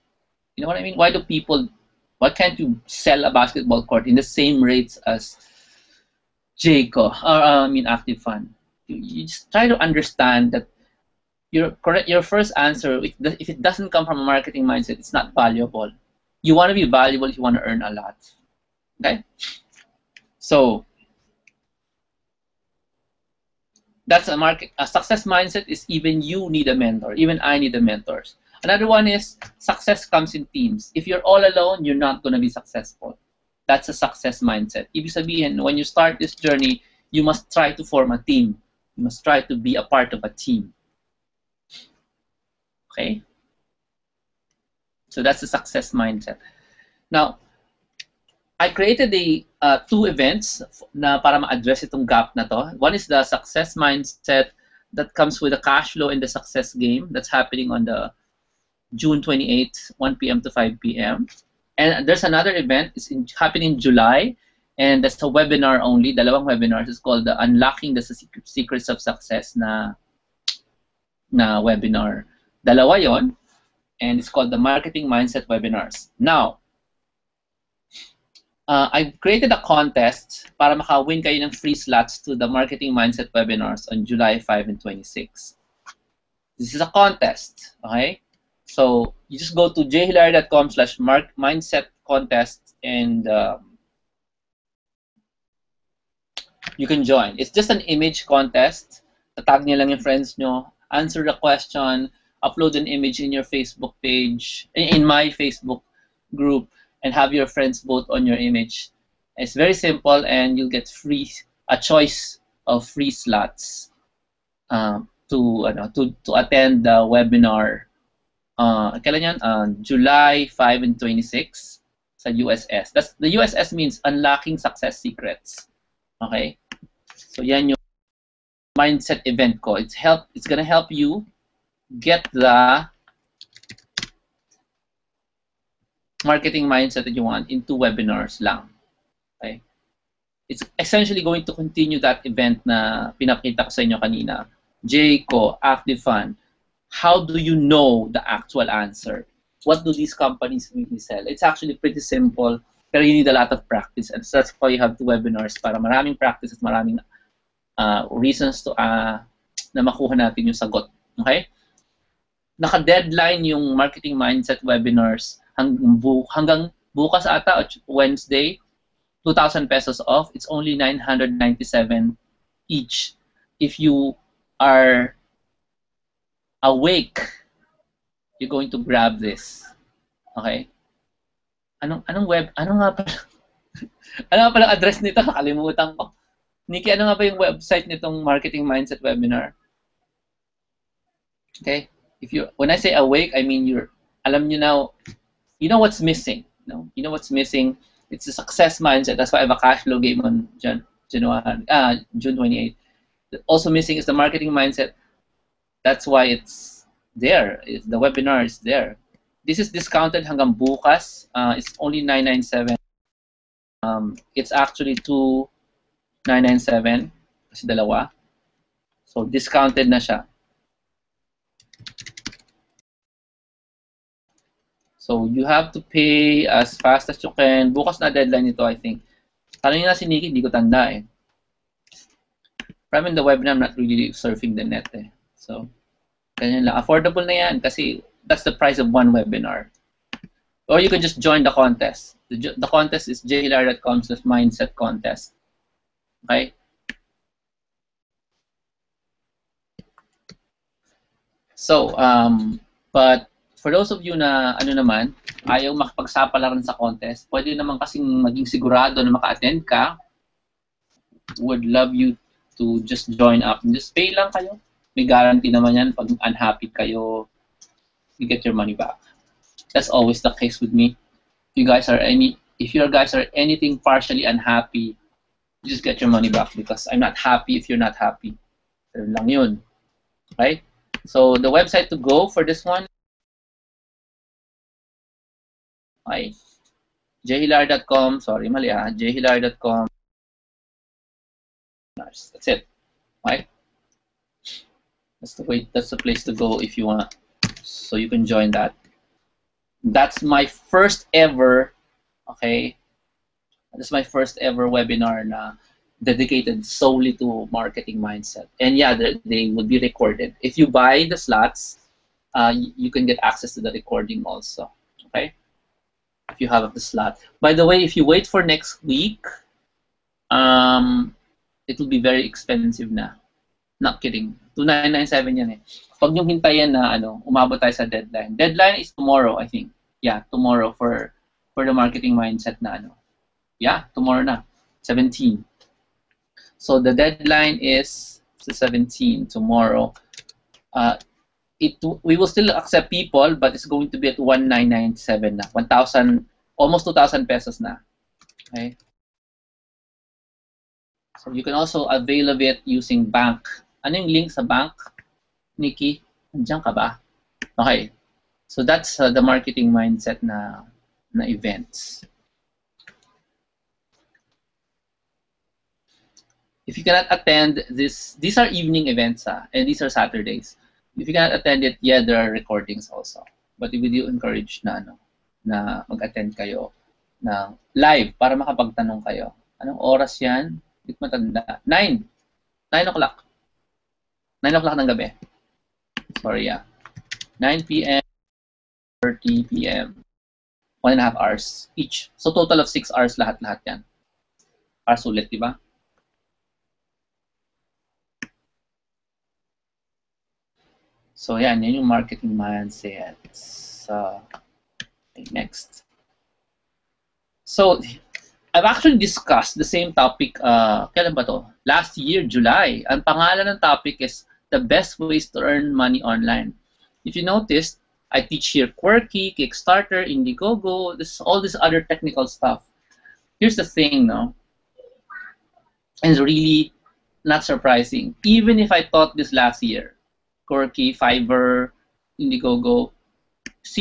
A: You know what I mean? Why can't you sell a basketball court in the same rates as Jayco, or Active Fun? You just try to understand that your first answer, if it doesn't come from a marketing mindset, it's not valuable. You want to be valuable if you want to earn a lot. Okay? So that's a success mindset is even you need a mentor. Even I need a mentor. Another one is success comes in teams. If you're all alone, you're not going to be successful. That's a success mindset. Ibig sabihin, when you start this journey, you must try to form a team. You must try to be a part of a team. Okay? So that's the success mindset. Now, I created the two events na para ma-address itong gap na to. One is the success mindset that comes with the cash flow and the success game that's happening on the June 28th, 1 p.m. to 5 p.m. And there's another event, it's happening in July, and that's a webinar only, dalawang webinars. It's called the Unlocking the Secrets of Success na webinar. Dalawa yon, and it's called the Marketing Mindset Webinars. Now, I've created a contest para maka-win kayo ng free slots to the Marketing Mindset Webinars on July 5 and 26. This is a contest, okay? So you just go to jhilario.com/mindset contest and you can join. It's just an image contest. Tatag niyo lang yung friends nyo, answer the question, upload an image in your Facebook page, in my Facebook group, and have your friends vote on your image. It's very simple, and you'll get a choice of free slots to attend the webinar. Kailan yan? July 5 and 26 sa USS. The USS means Unlocking Success Secrets. Okay? So yan yung mindset event ko. It's gonna help you get the marketing mindset that you want into webinars lang. Okay? It's essentially going to continue that event na pinakita ko sa inyo kanina. Jayco, Active Fun. How do you know the actual answer? What do these companies really sell? It's actually pretty simple, pero you need a lot of practice. And so that's why you have the webinars, para maraming practice at maraming reasons to na makuha natin yung sagot. Okay? Naka-deadline yung Marketing Mindset Webinars hanggang bukas ata, Wednesday, 2,000 pesos off. It's only 997 each. If you are awake, you're going to grab this. Okay? Ano nga pala address nito? Nakalimutan ko. Nikki, ano nga ba yung website nitong Marketing Mindset Webinar? Okay? When I say awake, I mean alam nyo now, you know what's missing. You know what's missing. It's a success mindset. That's why I have a cash flow game on June 28th. Also missing is the marketing mindset. That's why it's there. The webinar is there. This is discounted hanggang bukas. It's only 997. It's actually 2,997 kasi dalawa. So discounted na siya. So you have to pay as fast as you can. Bukas na deadline nito, I think. Tanongin na si Nikki, hindi ko tanda eh. From in the webinar, I'm not really surfing the net eh. So, ganyan lang. Affordable na yan kasi that's the price of one webinar. Or you can just join the contest. The contest is jhilario.com/mindset contest. Okay? So, but for those of you na ayaw makapagsapalaran sa contest, pwede naman kasing maging sigurado na maka-attend ka. Would love you to just join up. Just pay lang kayo. May guarantee naman yan. Pag unhappy kayo, you get your money back. That's always the case with me. If you guys are anything partially unhappy, you just get your money back because I'm not happy if you're not happy. Pero lang yun. Okay? So the website to go for this one, okay. jhilario.com. Sorry, mali jhilario.com. That's it. Right? That's the way. That's the place to go if you want. So you can join that. That's my first ever. Okay. This is my first ever webinar na dedicated solely to marketing mindset. And yeah, they will be recorded. If you buy the slots, you can get access to the recording also. Okay, if you have the slot. By the way, if you wait for next week, it will be very expensive na. Not kidding. 2,997 yan eh. Pag yung hintayin na umabot tayo sa deadline. Deadline is tomorrow, I think. Yeah, tomorrow for the marketing mindset na Yeah, tomorrow na. 17. So the deadline is 17 tomorrow. We will still accept people, but it's going to be at 1,997 na. 1,000, almost 2,000 pesos na. Okay. So you can also avail of it using bank. Ano yung link sa bank, Nikki? Nandiyan ka ba? Okay. So that's the marketing mindset na events. If you cannot attend this, these are evening events, and these are Saturdays. If you cannot attend it, yeah, there are recordings also. But we do encourage na mag-attend kayo na live para makapagtanong kayo. Anong oras yan? Hindi ko matanda. 9 o'clock. 9 o'clock ng gabi. Sorry, 9 p.m. 30 p.m. 1.5 hours each. So total of 6 hours lahat-lahat yan. Para sulit, di ba? So yan yung marketing mindset. So, okay, next. So, I've actually discussed the same topic, kailan ba to? Last year, July. Ang pangalan ng topic is the best ways to earn money online. If you noticed, I teach here Quirky, Kickstarter, Indiegogo, all this other technical stuff. Here's the thing, no? And it's really not surprising. Even if I taught this last year, Quirky, Fiverr, Indiegogo,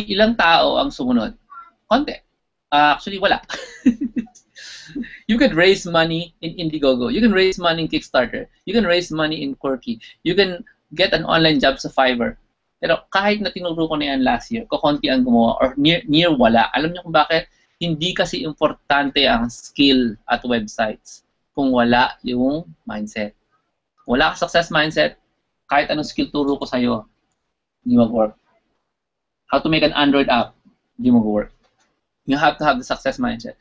A: ilang tao ang sumunod? Konti. Actually, wala. You can raise money in Indiegogo. You can raise money in Kickstarter. You can raise money in Quirky. You can get an online job sa Fiverr. Pero kahit na tinuro ko na yan last year, kukunti ang gumawa or near wala. Alam niyo kung bakit? Hindi kasi importante ang skill at websites kung wala yung mindset. Wala ka success mindset, kahit anong skill turo ko sa'yo, hindi mag-work. How to make an Android app, hindi mag-work. You have to have the success mindset.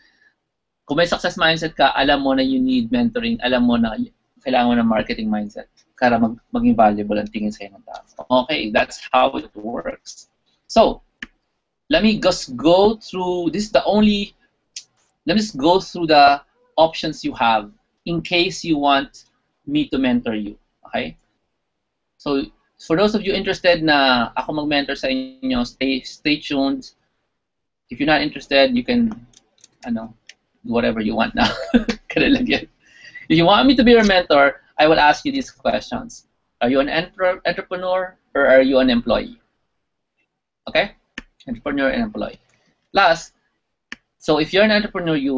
A: Kung may success mindset ka, alam mo na you need mentoring, alam mo na kailangan mo ng marketing mindset para maging valuable ang tingin sa'yo ng tao. Okay, that's how it works. So, let me just go through, let me just go through the options you have in case you want me to mentor you. Okay? So, for those of you interested na ako mag-mentor sa inyo, stay tuned. If you're not interested, you can, do whatever you want now. If you want me to be your mentor, I will ask you these questions. Are you an entrepreneur or are you an employee? Okay? Entrepreneur and employee. Last, so if you're an entrepreneur, you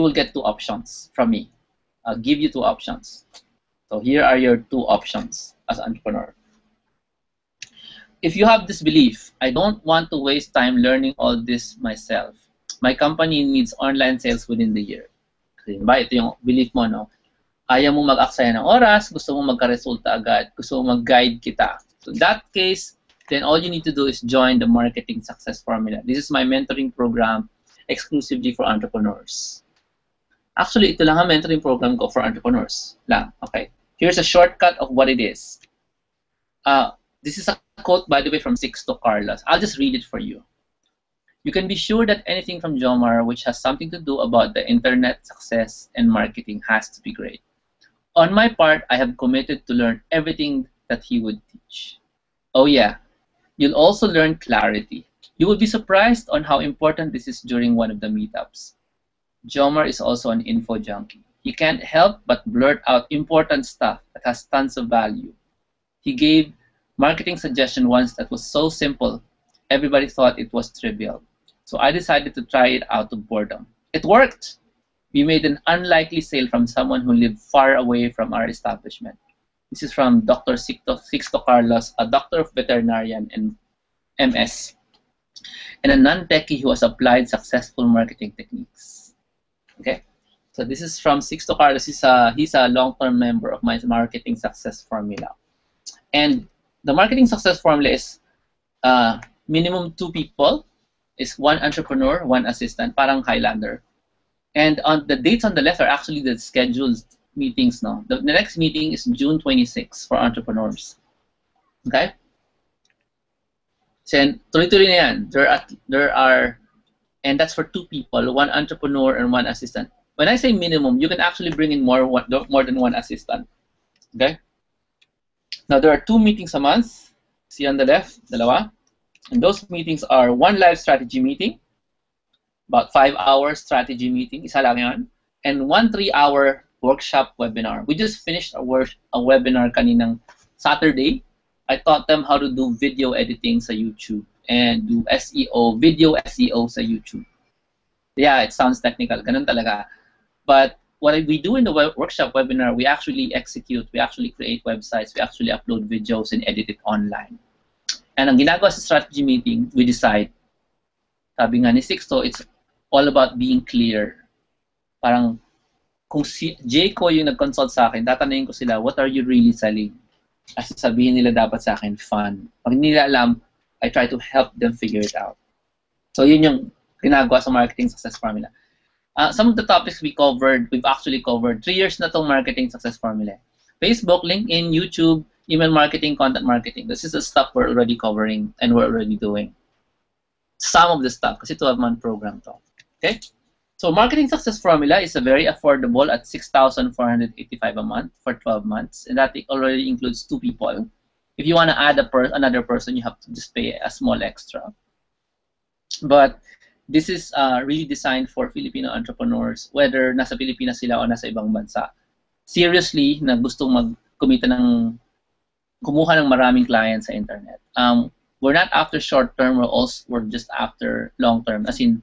A: will get 2 options from me. I'll give you 2 options. So here are your 2 options as an entrepreneur. If you have this belief, I don't want to waste time learning all this myself. My company needs online sales within the year. Kasi ba, ito yung belief mo, no? Ayaw mo mag-aksaya ng oras, gusto mo magka-resulta agad, gusto mo mag-guide kita. So in that case, then all you need to do is join the Marketing Success Formula. This is my mentoring program exclusively for entrepreneurs. Actually, ito lang ang mentoring program ko for entrepreneurs. Lang. Okay. Here's a shortcut of what it is. This is a quote, by the way, from Sixto Carlos. I'll just read it for you. You can be sure that anything from Jomar which has something to do about the internet success and marketing has to be great. On my part, I have committed to learn everything that he would teach. Oh yeah, you'll also learn clarity. You will be surprised on how important this is during one of the meetups. Jomar is also an info junkie. He can't help but blurt out important stuff that has tons of value. He gave marketing suggestion once that was so simple, everybody thought it was trivial. So I decided to try it out of boredom. It worked. We made an unlikely sale from someone who lived far away from our establishment. This is from Dr. Sixto Carlos, a doctor of veterinarian and MS, and a non-techie who has applied successful marketing techniques. Okay, so this is from Sixto Carlos. He's a long-term member of my marketing success formula. And the marketing success formula is minimum 2 people, is 1 entrepreneur, 1 assistant, parang Highlander. And on the dates on the left are actually the scheduled meetings now. The next meeting is June 26 for entrepreneurs. Okay? So, tuloy-tuloy na yan. There are, and that's for 2 people, 1 entrepreneur and 1 assistant. When I say minimum, you can actually bring in more than 1 assistant. Okay? Now, there are 2 meetings a month. See on the left, dalawa. And those meetings are 1 live strategy meeting, about 5-hour strategy meeting, isa lang yan, and 1 3-hour workshop webinar. We just finished a webinar kaninang Saturday. I taught them how to do video editing sa YouTube and do SEO, video SEO sa YouTube. Yeah, it sounds technical, ganun talaga. But what we do in the workshop webinar, we actually execute, we actually create websites, we actually upload videos and edit it online. And ang ginagawa sa strategy meeting, we decide, sabi nga ni Sixto, it's all about being clear. Parang, kung si Jayco yung nag-consult sa akin, tatanungin ko sila, what are you really selling? Kasi sabihin nila dapat sa akin, fun. Pag hindi nila alam, I try to help them figure it out. So yun yung ginagawa sa marketing success formula. Some of the topics we've actually covered. 3 years na itong marketing success formula. Facebook, LinkedIn, YouTube, email marketing, content marketing. This is the stuff we're already covering and we're already doing. Some of the stuff, kasi 12-month program to. Okay? So marketing success formula is a very affordable at $6,485 a month for 12 months. And that already includes 2 people. If you want to add another person, you have to just pay a small extra. But this is really designed for Filipino entrepreneurs, whether nasa Pilipinas sila o nasa ibang bansa. Seriously, na gustong kumuha ng maraming clients sa internet. We're not after short term, we're just after long term. As in,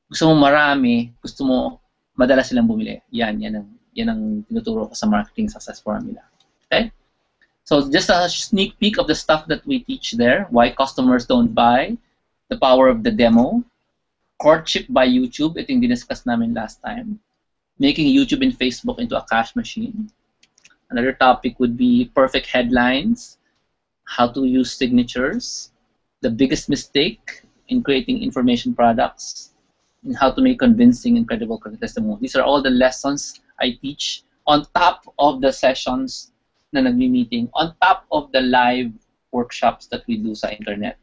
A: gusto mo marami, gusto mo madala silang bumili. Yan ang tinuturo ko sa marketing success formula. Okay? So just a sneak peek of the stuff that we teach there. Why customers don't buy, the power of the demo, courtship by YouTube, ito yung diniscuss namin last time, making YouTube and Facebook into a cash machine. Another topic would be perfect headlines, how to use signatures, the biggest mistake in creating information products, and how to make convincing and credible testimony. These are all the lessons I teach on top of the sessions na nagmi-meeting, on top of the live workshops that we do sa internet.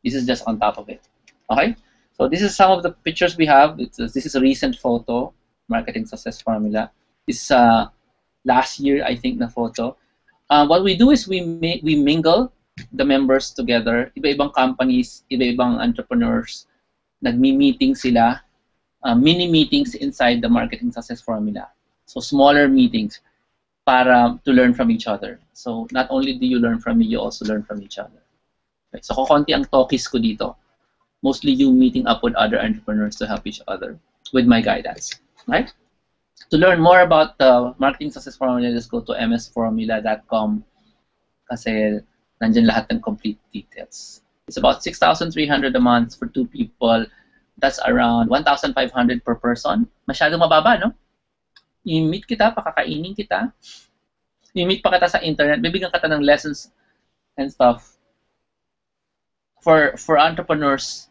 A: This is just on top of it. Okay? So this is some of the pictures we have. This is a recent photo, marketing success formula. This is last year, I think, na photo. What we do is we mingle the members together. Iba-ibang companies, iba-ibang entrepreneurs. Nagmi-meeting sila, mini meetings inside the marketing success formula. So smaller meetings para to learn from each other. So not only do you learn from me, you also learn from each other. Okay, so kukunti ang talkies ko dito. Mostly you meeting up with other entrepreneurs to help each other with my guidance. Right? To learn more about the marketing success formula, just go to msformula.com kasi nandyan lahat ng complete details. It's about 6,300 a month for 2 people. That's around 1,500 per person. Masyado mababa, no? I-meet kita, pakakainin kita. I-meet pa kita sa internet, bibigyan kita ng lessons and stuff. For entrepreneurs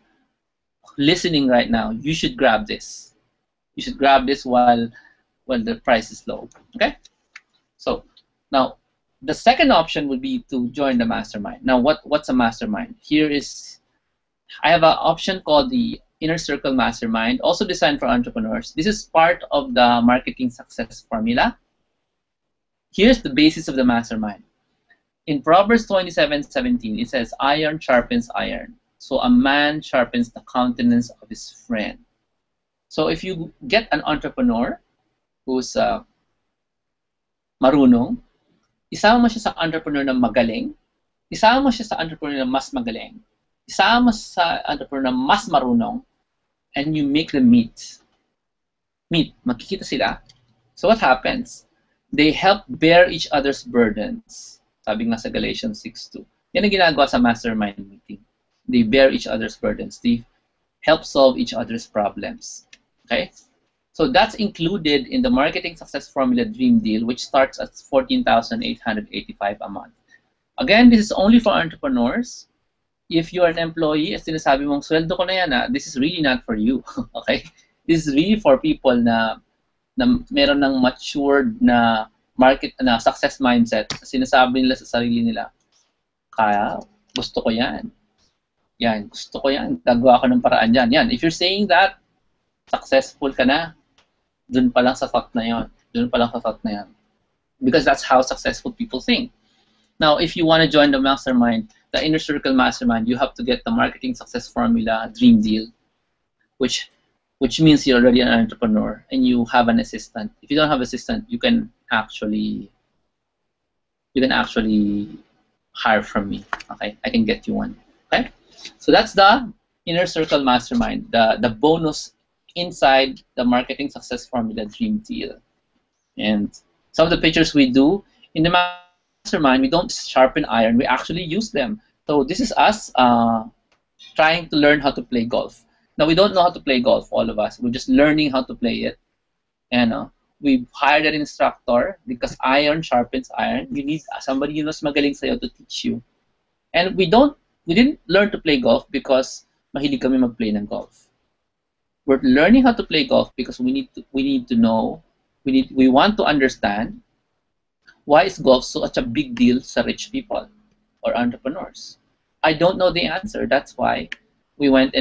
A: listening right now, you should grab this. You should grab this while the price is low. Okay? So now the second option would be to join the mastermind. Now what's a mastermind? I have an option called the Inner Circle Mastermind, also designed for entrepreneurs. This is part of the marketing success formula. Here's the basis of the mastermind. In Proverbs 27:17, it says, iron sharpens iron. So a man sharpens the countenance of his friend. So if you get an entrepreneur who's marunong, isama mo siya sa entrepreneur na magaling, isama mo siya sa entrepreneur na mas magaling, isama mo sa entrepreneur na mas marunong, and you make them meet. Makikita sila. So what happens? They help bear each other's burdens. Sabi nga sa Galatians 6:2. Yan ang ginagawa sa mastermind meeting. They bear each other's burdens. They help solve each other's problems. Okay? So that's included in the Marketing Success Formula Dream Deal, which starts at $14,885 a month. Again, this is only for entrepreneurs. If you are an employee, as sinasabi mong, sweldo ko na yan, this is really not for you. Okay? This is really for people na meron ng matured na success mindset. Sinasabi nila sa sarili nila, kaya, gusto ko yan. Yan, gusto ko yan. Gagawa ko ng paraan yan. Yan, if you're saying that, successful ka na, dun pa lang sa thought na yan. Dun pa lang sa thought na yan. Because that's how successful people think. Now, if you want to join the mastermind, the Inner Circle Mastermind, you have to get the Marketing Success Formula Dream Deal, which means you're already an entrepreneur and you have an assistant. If you don't have an assistant, you can actually hire from me. Okay, I can get you one. Okay, so that's the Inner Circle Mastermind, the bonus inside the Marketing Success Formula Dream Deal. And some of the pictures we do in the mastermind, we don't sharpen iron, we actually use them. So this is us trying to learn how to play golf. Now, we don't know how to play golf, all of us. We're just learning how to play it. And we hired an instructor because iron sharpens iron. You need somebody who's magaling sa'yo to teach you. And we didn't learn to play golf because mahilig kami mag-play ng golf. We're learning how to play golf because we need to know, we want to understand why is golf such a big deal sa rich people or entrepreneurs. I don't know the answer. That's why we went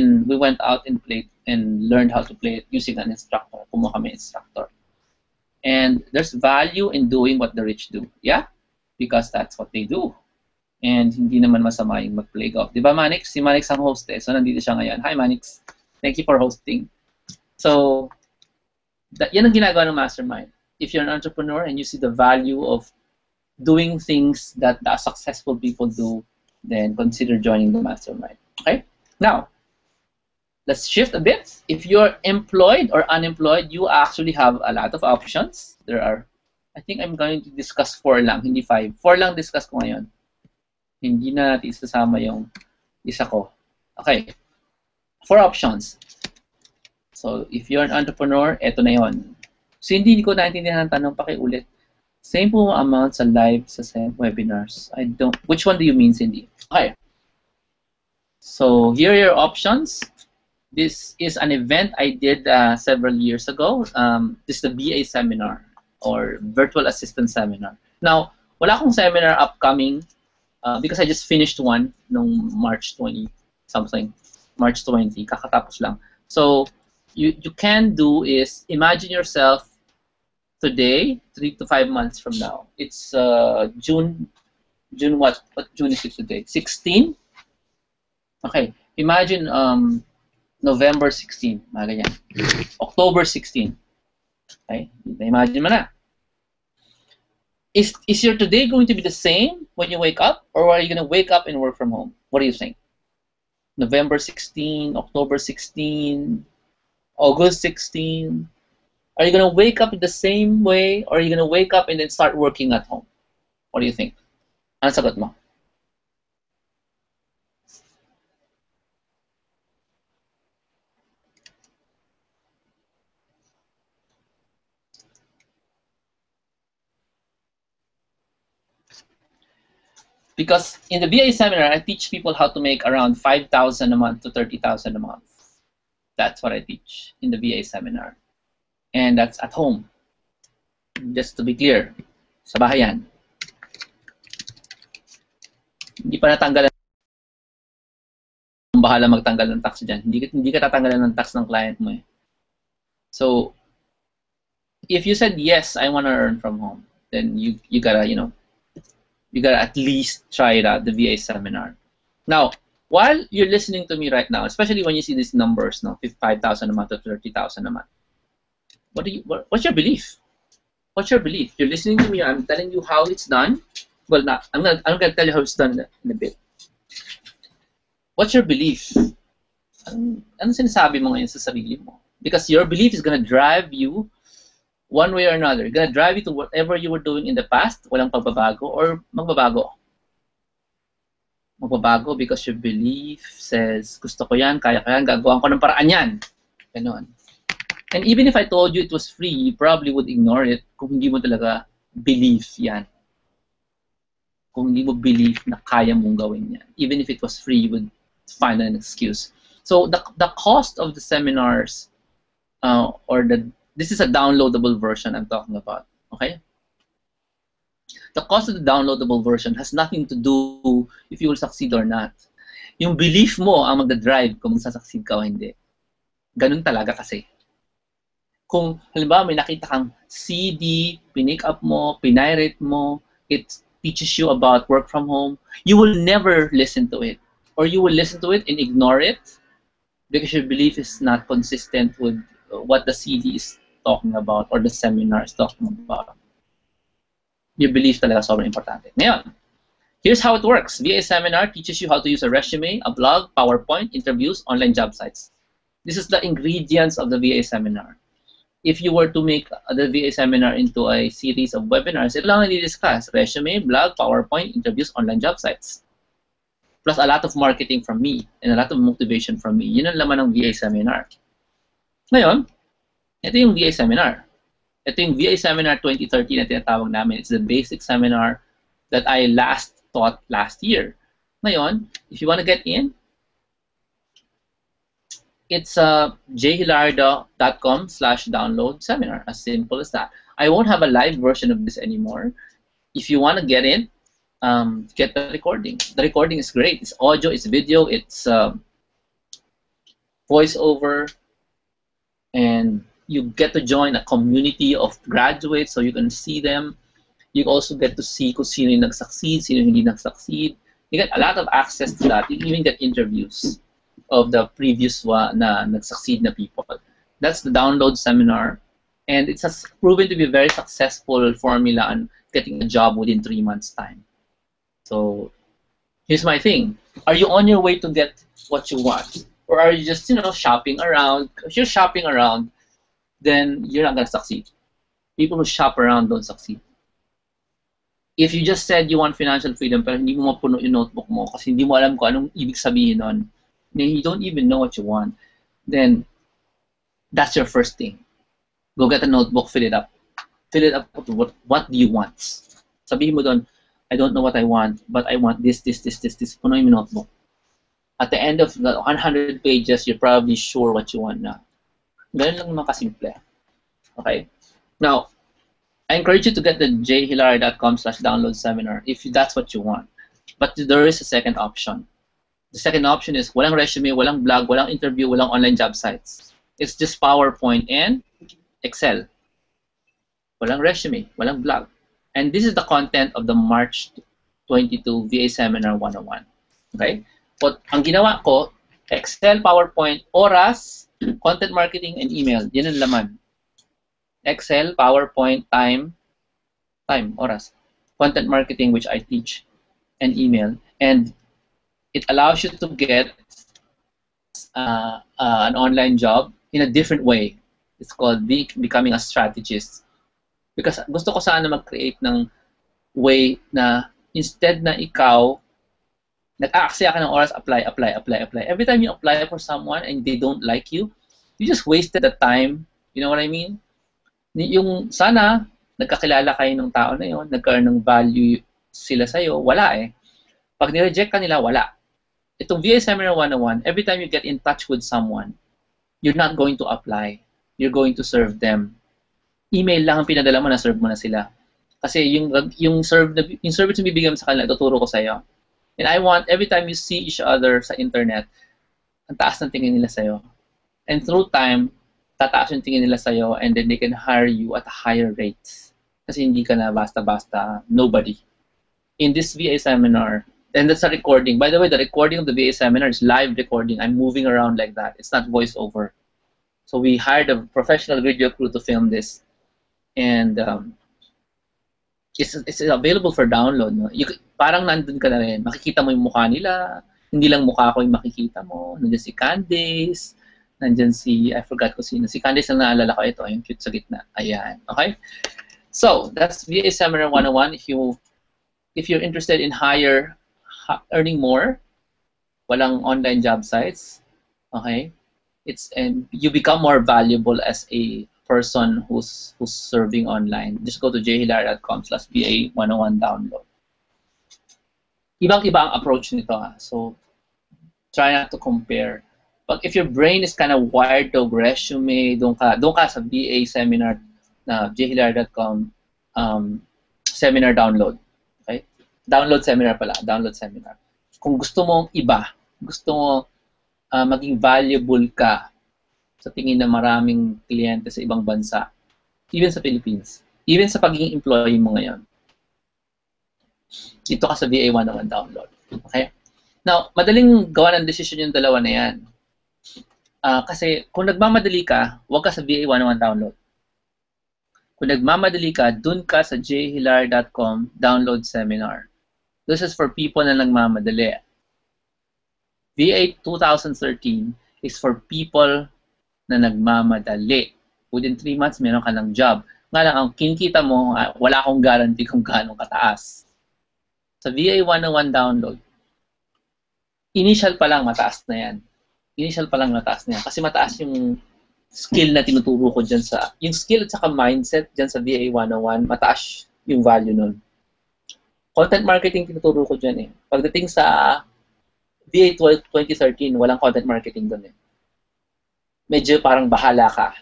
A: out and played and learned how to play it using an instructor. Kumuha kami instructor. And there's value in doing what the rich do. Yeah? Because that's what they do. And hindi naman masama yung mag-play golf. Di ba, Manix? Si Manix ang host eh. So, nandito siya ngayon. Hi, Manix. Thank you for hosting. So, yan ang ginagawa ng mastermind. If you're an entrepreneur and you see the value of doing things that the successful people do, then consider joining the mastermind. Okay? Now, let's shift a bit. If you're employed or unemployed, you actually have a lot of options. There are, I think I'm going to discuss 4 lang, hindi 5. 4 lang discuss ko ngayon. Hindi na natin isasama yung isa ko. Okay. 4 options. So, if you're an entrepreneur, eto na yon. So, hindi ko naintindihan ang tanong, pakiulit. Same po amount sa live, sa webinars. Which one do you mean, Cindy? Okay. So, here are your options. This is an event I did several years ago. This is the BA seminar or Virtual Assistant Seminar. Now, wala akong seminar upcoming because I just finished one noong March 20 something. March 20, kakatapos lang. So, you can do is imagine yourself today, 3 to 5 months from now. It's June what June is it today? 16? Okay. Imagine November 16, mga ganyan. October 16. Okay? Imagine mo na. Is your today going to be the same when you wake up, or are you going to wake up and work from home? What do you think? November 16, October 16, August 16. Are you going to wake up in the same way, or are you going to wake up and then start working at home? What do you think? Ano sagot mo? Because in the BA seminar, I teach people how to make around 5,000 a month to 30,000 a month. That's what I teach in the BA seminar. And that's at home. Just to be clear, sa bahay yan. Hindi pa natanggalan, bahala magtanggal ng tax dyan. Hindi ka tatanggalan ng tax ng client mo eh. So, if you said, yes, I want to earn from home, then you gotta, you gotta at least try it out, the VA seminar. Now, while you're listening to me right now, especially when you see these numbers, 5,000 a month to 30,000 a month, what's your belief? What's your belief? You're listening to me, I'm telling you how it's done. Well, I'm gonna tell you how it's done in a bit. What's your belief? Ano sinasabi mo ngayon sa sarili mo? Because your belief is gonna drive you one way or another. It's gonna drive you to whatever you were doing in the past, walang pagbabago, or magbabago. Magbabago because your belief says, gusto ko yan, kaya ko yan, gagawa ko ng paraan yan. Ganon. And even if I told you it was free, you probably would ignore it kung hindi mo talaga believe yan. Kung hindi mo believe na kaya mong gawin yan. Even if it was free, you would find an excuse. So the cost of the seminars, this is a downloadable version I'm talking about, okay? The cost of the downloadable version has nothing to do if you will succeed or not. Yung belief mo ang magdadrive kung magsasucceed ka o hindi. Ganun talaga kasi. Kung halimbawa may nakita kang CD, pinick up mo, pinirate mo, it teaches you about work from home, you will never listen to it. Or you will listen to it and ignore it because your belief is not consistent with what the CD is talking about or the seminar is talking about. Your belief talaga sobrang importante. Ngayon, here's how it works. VA Seminar teaches you how to use a resume, a blog, PowerPoint, interviews, online job sites. This is the ingredients of the VA Seminar. If you were to make the VA Seminar into a series of webinars, ito lang i-discuss. Resume, blog, PowerPoint, interviews, online job sites. Plus a lot of marketing from me and a lot of motivation from me. Yun ang laman ng VA Seminar. Ngayon, ito yung VA Seminar. Ito yung VA Seminar 2013 na tinatawag namin. It's the basic seminar that I last taught last year. Ngayon, if you want to get in, it's jhilario.com/download seminar. As simple as that. I won't have a live version of this anymore. If you want to get in, get the recording. The recording is great. It's audio, it's video, it's voiceover, and you get to join a community of graduates so you can see them. You also get to see kung sino yung nag-succeed, sino hindi nag-succeed. You get a lot of access to that. You even get interviews of the previous na nag-succeed na people. That's the download seminar. And it has proven to be a very successful formula on getting a job within 3 months' time. So here's my thing. Are you on your way to get what you want? Or are you just, shopping around? If you're shopping around, then you're not going to succeed. People who shop around don't succeed. If you just said you want financial freedom pero hindi mo mapuno yung notebook mo kasi hindi mo alam kung anong ibig sabihin nun, you don't even know what you want, then that's your first thing. Go get a notebook, fill it up. Fill it up with what do you want? Sabihin mo doon, I don't know what I want, but I want this. Punuin mo notebook. At the end of the 100 pages, you're probably sure what you want na. Ganun lang naman kasimple. Okay? Now, I encourage you to get the jhilario.com/download seminar if that's what you want. But there is a second option. The second option is walang resume, walang blog, walang interview, walang online job sites. It's just PowerPoint and Excel. Walang resume, walang blog. And this is the content of the March 22 VA Seminar 101. Okay? But ang ginawa ko, Excel, PowerPoint, oras, content marketing, and email. Yan ang laman. Excel, PowerPoint, time, oras. Content marketing, which I teach, and email. And it allows you to get an online job in a different way. It's called becoming a strategist. Because gusto ko sana mag-create ng way na instead na ikaw nag-aaksaya ka ng oras, apply. Every time you apply for someone and they don't like you just wasted the time. You know what I mean? Yung sana, nagkakilala kayo ng tao na yun, nagkaroon ng value sila sa'yo, wala eh. Pag nireject ka nila, wala. Itong VA Seminar 101, every time you get in touch with someone, you're not going to apply. You're going to serve them. Email lang ang pinadala mo, na-serve mo na sila. Kasi yung service na bibigyan mo sa kanila, tuturo ko sa'yo. And I want, every time you see each other sa internet, ang taas ng tingin nila sa'yo. And through time, tataas yung tingin nila sa'yo and then they can hire you at a higher rate. Kasi hindi ka na basta-basta nobody. In this VA seminar, and that's a recording. By the way, the recording of the VA seminar is live recording. I'm moving around like that. It's not voiceover. So we hired a professional video crew to film this. And it's available for download. No? Parang nandun ka na rin. Makikita mo yung mukha nila. Hindi lang mukha ko yung makikita mo. Nandiyan si Candice, nandiyan si, I forgot ko sino. Si Candice ang naalala ko, ito, yung cute sa gitna. Ayan, okay? So, that's VA Seminar 101. If you're interested in earning more, walang online job sites, okay? And you become more valuable as a person who's serving online. Just go to jhilario.com/VA101 download. Ibang-iba ang approach nito, ha? So, try not to compare. But if your brain is kind of wired to resume, doon ka sa VA seminar na jhilario.com seminar download. Okay? Download seminar pala. Download seminar. Kung gusto mong iba, gusto mo maging valuable ka sa tingin ng maraming kliyente sa ibang bansa, even sa Philippines, even sa pagiging employee mo ngayon, dito ka sa VA 101 download. Okay? Now, madaling gawa ng decision yung dalawa na yan. Kasi kung nagmamadali ka, huwag ka sa VA 101 download. Kung nagmamadali ka, dun ka sa jhilario.com download seminar. This is for people na nagmamadali. VA 2013 is for people na nagmamadali. Within 3 months, meron ka ng job. Nga lang, ang kinikita mo, wala akong guarantee kung gaano kataas. Sa VA 101 download, initial pa lang mataas na yan. Initial pa lang mataas na yan. Kasi mataas yung skill na tinuturo ko dyan sa, yung skill at saka mindset dyan sa VA 101, mataas yung value nun. Content marketing tinuturo ko dyan eh. Pagdating sa VA 2013, walang content marketing dun eh. Medyo parang bahala ka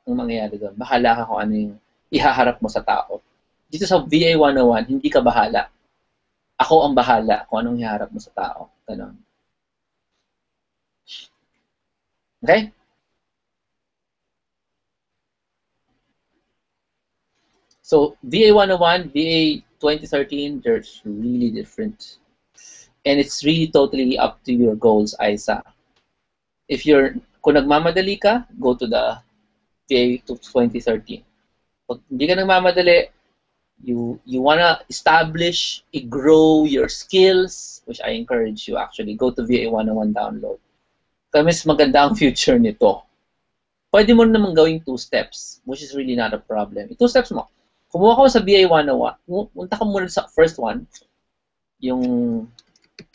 A: ang mangyayari doon. Bahala ka kung ano yung ihaharap mo sa tao. Dito sa VA 101, hindi ka bahala. Ako ang bahala kung anong ihaharap mo sa tao. Ganon. Okay? So, VA 101, VA 2013, they're really different. And it's really totally up to your goals, Isa. Kung nagmamadali ka, go to the VA 2013. Pag hindi ka nagmamadali, you wanna establish, grow your skills, which I encourage you actually, go to VA 101 download. Kaya mas maganda ang future nito. Pwede mo naman gawing 2 steps, which is really not a problem. 2 steps mo. Kumuha ka sa VA 101, punta ka muna sa first one, yung,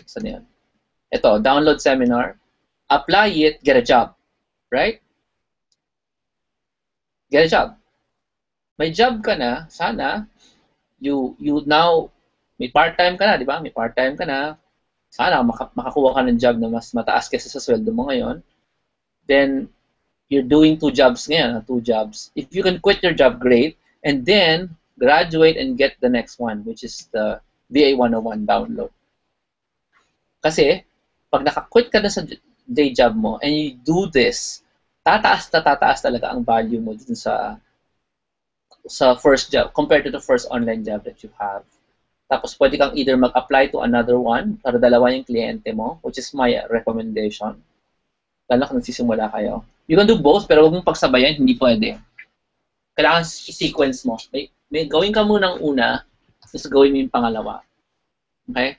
A: saan yan? Ito, download seminar, apply it, get a job. Right? Get a job. May job ka na, sana, you now, may part-time ka na, di ba? May part-time ka na, sana makakuha ka ng job na mas mataas kaysa sa sweldo mo ngayon. Then, you're doing 2 jobs ngayon, 2 jobs. If you can quit your job, great. And then, graduate and get the next one, which is the VA 101 download. Kasi, pag naka-quit ka na sa day job mo and you do this, tataas talaga ang value mo dun sa first job compared to the first online job that you have. Tapos pwede kang either mag-apply to another one para dalawa yung kliyente mo, which is my recommendation. Lalo kung nagsisimula kayo. You can do both, pero huwag mong pagsabayan, hindi pwede. Kailangan i-sequence mo. May gawin ka muna ng una, tapos gawin mo yung pangalawa. Okay?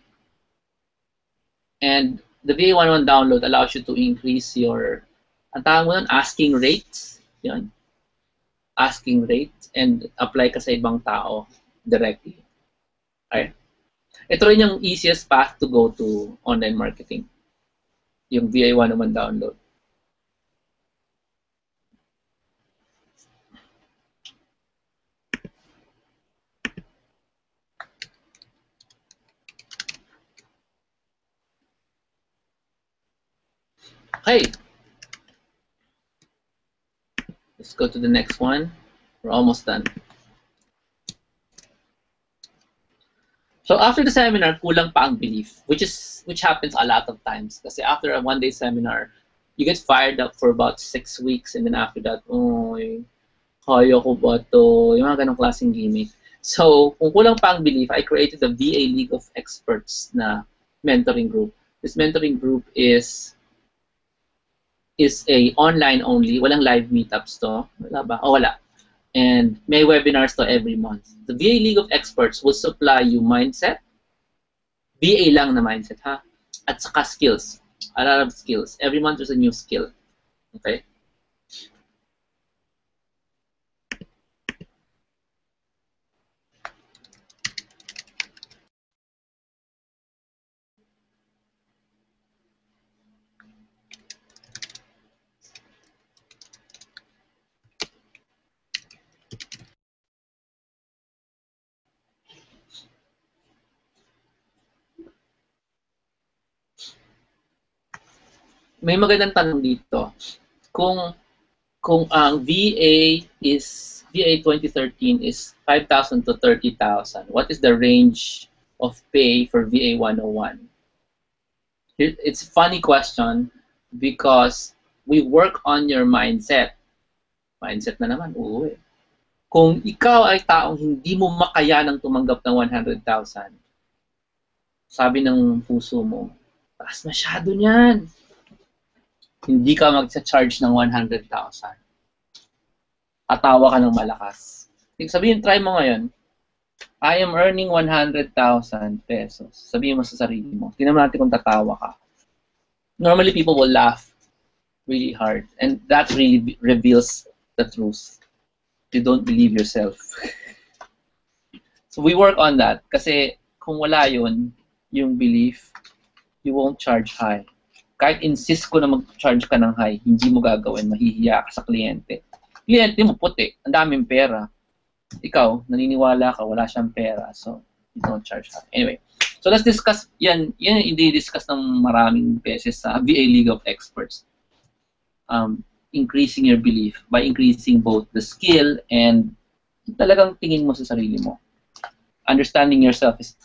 A: And the VA 101 download allows you to increase your, ang tawag mo nun, asking rates. Yan. Asking rate and apply ka sa ibang tao directly. Okay? Ito rin yung easiest path to go to online marketing. Yung VA 101 download. Okay. Let's go to the next one. We're almost done. So after the seminar, kulang pa ang belief, which happens a lot of times. Kasi after a one-day seminar, you get fired up for about 6 weeks, and then after that, kaya ko ba to? Yung mga ganong klaseng gimmick. So kung kulang pa ang belief, I created the VA League of Experts na mentoring group. This mentoring group is a online only, walang live meetups to. Wala ba? Oh, wala. And may webinars to every month. The VA League of Experts will supply you mindset. VA lang na mindset, ha? at saka skills. A lot of skills. Every month there's a new skill. Okay? May magandang tanong dito. Kung ang VA 2013 is 5,000 to 30,000, what is the range of pay for VA 101? It's a funny question because we work on your mindset. Mindset na naman, oo eh. Kung ikaw ay taong hindi mo makayanang tumanggap ng 100,000, sabi ng puso mo, taas masyado niyan. Hindi ka mag-charge ng 100,000. Atawa ka ng malakas. Sabihin, try mo ngayon, I am earning 100,000 pesos. Sabihin mo sa sarili mo. Tingnan natin kung tatawa ka. Normally, people will laugh really hard. And that really reveals the truth. You don't believe yourself. So we work on that. Kasi kung wala yun, yung belief, you won't charge high. Kahit insist ko na mag-charge ka ng high, hindi mo gagawin. Mahihiya ka sa kliyente. Kliyente mo puti, ang daming pera. Ikaw, naniniwala ka, wala siyang pera. So, you don't charge high. Anyway, so let's discuss, yan i-discuss ng maraming beses sa VA League of Experts. Increasing your belief by increasing both the skill and talagang tingin mo sa sarili mo. Understanding yourself is,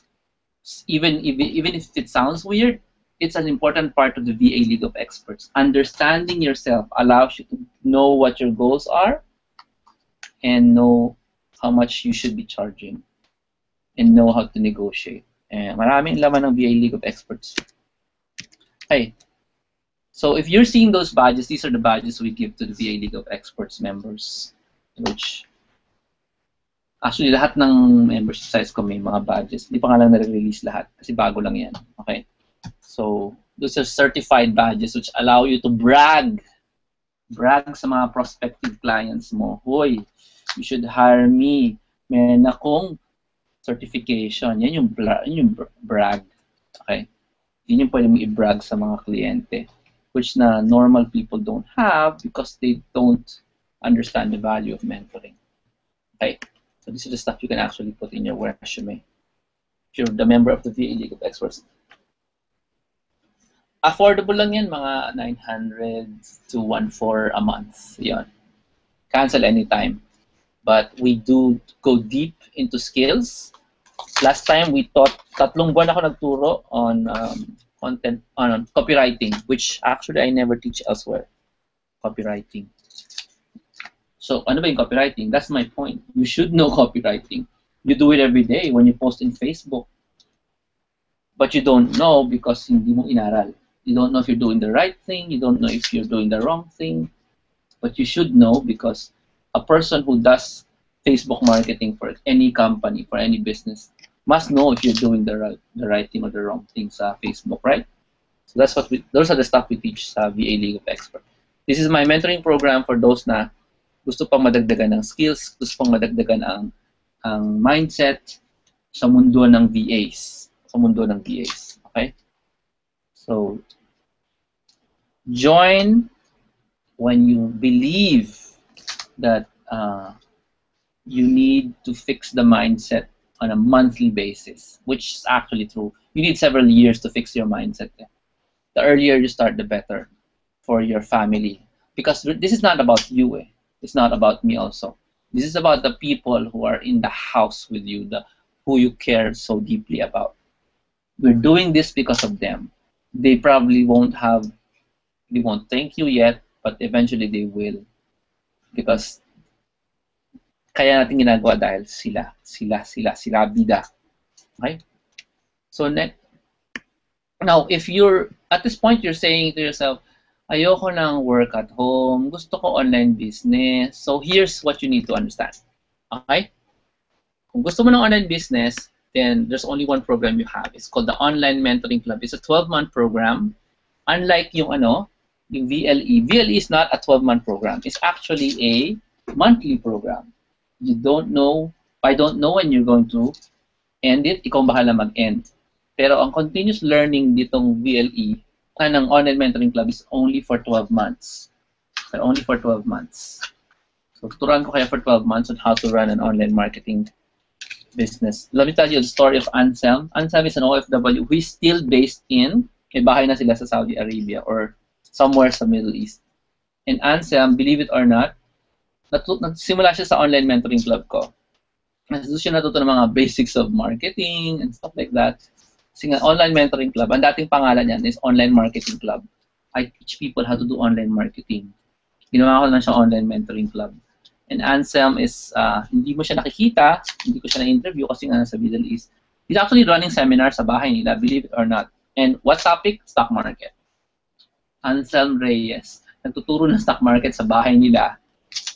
A: even if it sounds weird, it's an important part of the VA League of Experts. Understanding yourself allows you to know what your goals are and know how much you should be charging and know how to negotiate. Maraming laman ng VA League of Experts. Okay. So if you're seeing those badges, these are the badges we give to the VA League of Experts members, which actually lahat ng membership sites ko may mga badges. Hindi pa nga lang na-release lahat kasi bago lang yan. Okay. So those are certified badges which allow you to brag sa mga prospective clients mo. Hoy, you should hire me. Meron akong certification. Yan yung brag. Okay? Yun yung pwede mo i-brag sa mga kliyente, which na normal people don't have because they don't understand the value of mentoring. Okay? So this is the stuff you can actually put in your resume. If you're the member of the VA League of Experts. Affordable lang yan, mga 900 to 1,400 a month. Yan. Cancel anytime. But we do go deep into skills. Last time we taught, 3 buwan ako nagturo on content, on copywriting, which actually I never teach elsewhere. Copywriting. So, ano ba yung copywriting? That's my point. You should know copywriting. You do it every day when you post in Facebook. But you don't know because hindi mo inaral. You don't know if you're doing the right thing. You don't know if you're doing the wrong thing. But you should know because a person who does Facebook marketing for any company, for any business, must know if you're doing the right thing or the wrong thing sa Facebook, right? So that's what those are the stuff we teach sa VA League of Experts. This is my mentoring program for those na gusto pang madagdagan ng skills, gusto pang madagdagan ang mindset sa mundo ng VAs. Sa mundo ng VAs. Okay? So, join when you believe that you need to fix the mindset on a monthly basis, which is actually true. You need several years to fix your mindset. The earlier you start, the better for your family. Because this is not about you. It's not about me also. This is about the people who are in the house with you, who you care so deeply about. We're doing this because of them. They probably won't thank you yet, but eventually they will. Because kaya natin ginagawa dahil sila bida. Okay? So now, if you're, at this point, you're saying to yourself, ayoko nang work at home, gusto ko online business. So here's what you need to understand. Okay? Kung gusto mo ng online business, then there's only one program you have. It's called the Online Mentoring Club. It's a 12-month program. Unlike yung yung VLE. VLE is not a 12-month program. It's actually a monthly program. You don't know, I don't know when you're going to end it. Ikaw bahala mag-end. Pero ang continuous learning ditong VLE ng Online Mentoring Club is only for 12 months. So only for 12 months. So tuturuan ko kaya for 12 months on how to run an online marketing business. Let me tell you the story of Anselm. Anselm is an OFW who is still based in, may bahay na sila sa Saudi Arabia or somewhere sa Middle East. And Anselm, believe it or not, nagsimula siya sa online mentoring club ko. Doon siya natuto ng mga basics of marketing and stuff like that. Kasi nga, online mentoring club, ang dating pangalan niyan is Online Marketing Club. I teach people how to do online marketing. Ginawa ko naman siya online mentoring club. And Anselm is, hindi mo siya nakikita, hindi ko siya na-interview kasi nga nasa Middle East. He's actually running seminars sa bahay nila, believe it or not. And what topic? Stock market. Anselm Reyes. Nagtuturo ng stock market sa bahay nila.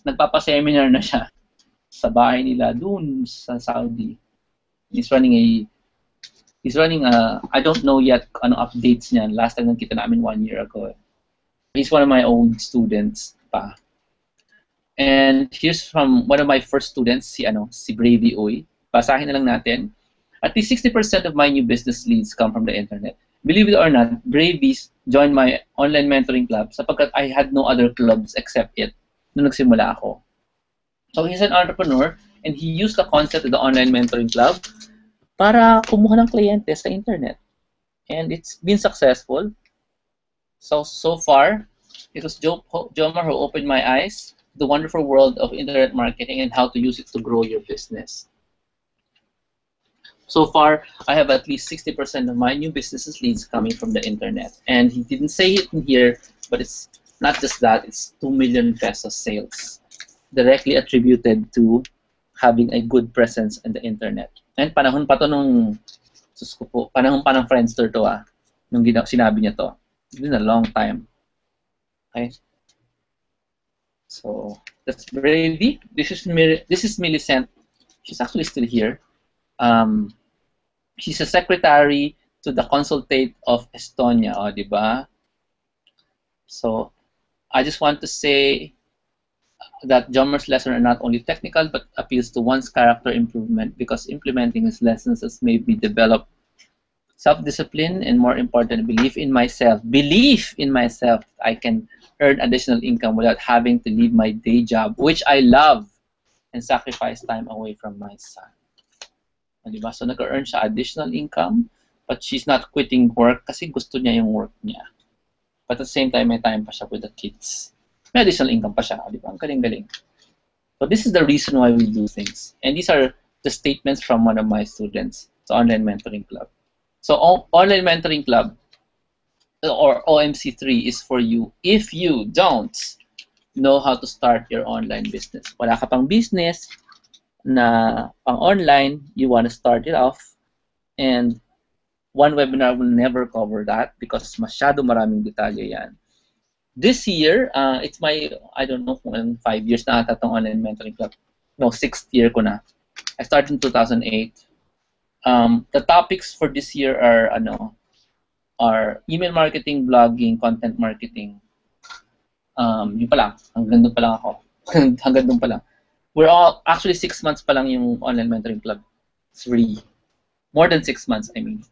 A: Nagpapa-seminar na siya sa bahay nila dun sa Saudi. He's running I don't know yet ano updates niyan. Last time nakita namin 1 year ago. He's one of my old students pa. And here's from one of my first students, si Bravey Uy. Basahin na lang natin. At least 60% of my new business leads come from the internet. Believe it or not, Bravey joined my online mentoring club sapagkat I had no other clubs except it nung nagsimula ako. So he's an entrepreneur and he used the concept of the online mentoring club para kumuha ng kliyente sa internet. And it's been successful. So far, it was Jomar who opened my eyes to the wonderful world of internet marketing and how to use it to grow your business. So far, I have at least 60% of my new business leads coming from the internet. And he didn't say it in here, but it's not just that, it's 2 million pesos sales directly attributed to having a good presence in the internet. And panahon pa to nung, panahon pa ng Friendster to nung sinabi niya to. It's been a long time. Okay? So, that's Bravey. This is Millicent. She's actually still here. She's a secretary to the Consulate of Estonia, diba? So, I just want to say that Jomar's lessons are not only technical but appeals to one's character improvement because implementing his lessons has made me develop self-discipline and, more important, belief in myself. Belief in myself I can earn additional income without having to leave my day job, which I love, and sacrifice time away from my son. Diba? So nag-earn siya additional income, but she's not quitting work kasi gusto niya yung work niya. But at the same time, may time pa siya with the kids. May additional income pa siya. Diba? Ang galing-galing. So this is the reason why we do things. And these are the statements from one of my students sa Online Mentoring Club. So Online Mentoring Club, or OMC3, is for you if you don't know how to start your online business. Wala ka pang business na pang online, you want to start it off, and one webinar will never cover that because masyado maraming detalye yan. This year, it's my, I don't know kung 5 years na ata itong Online Mentoring Club. No, 6th year ko na. I started in 2008. The topics for this year are email marketing, blogging, content marketing. Yun pa lang. Hanggang doon pa lang ako. Hanggang doon pa lang. We're all, actually 6 months pa lang yung Online Mentoring Club. 3. More than 6 months, I mean.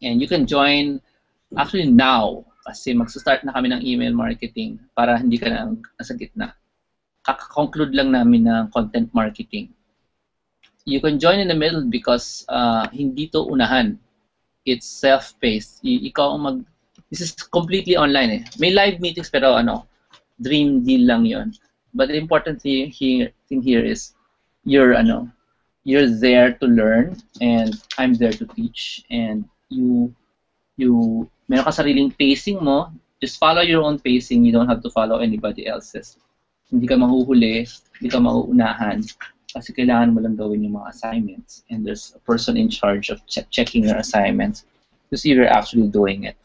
A: And you can join actually now kasi magsa-start na kami ng email marketing para hindi ka na nasa gitna. Kaka-conclude lang namin ng content marketing. You can join in the middle because hindi to unahan. It's self-paced. Ikaw ang this is completely online eh. May live meetings pero dream deal lang yon. But the important thing here is you're there to learn and I'm there to teach, and you meron ka sariling pacing mo. Just follow your own pacing. You don't have to follow anybody else's. Hindi ka mahuhuli, hindi ka mauunahan kasi kailangan mo lang gawin yung mga assignments, and there's a person in charge of checking your assignments to see if you're actually doing it.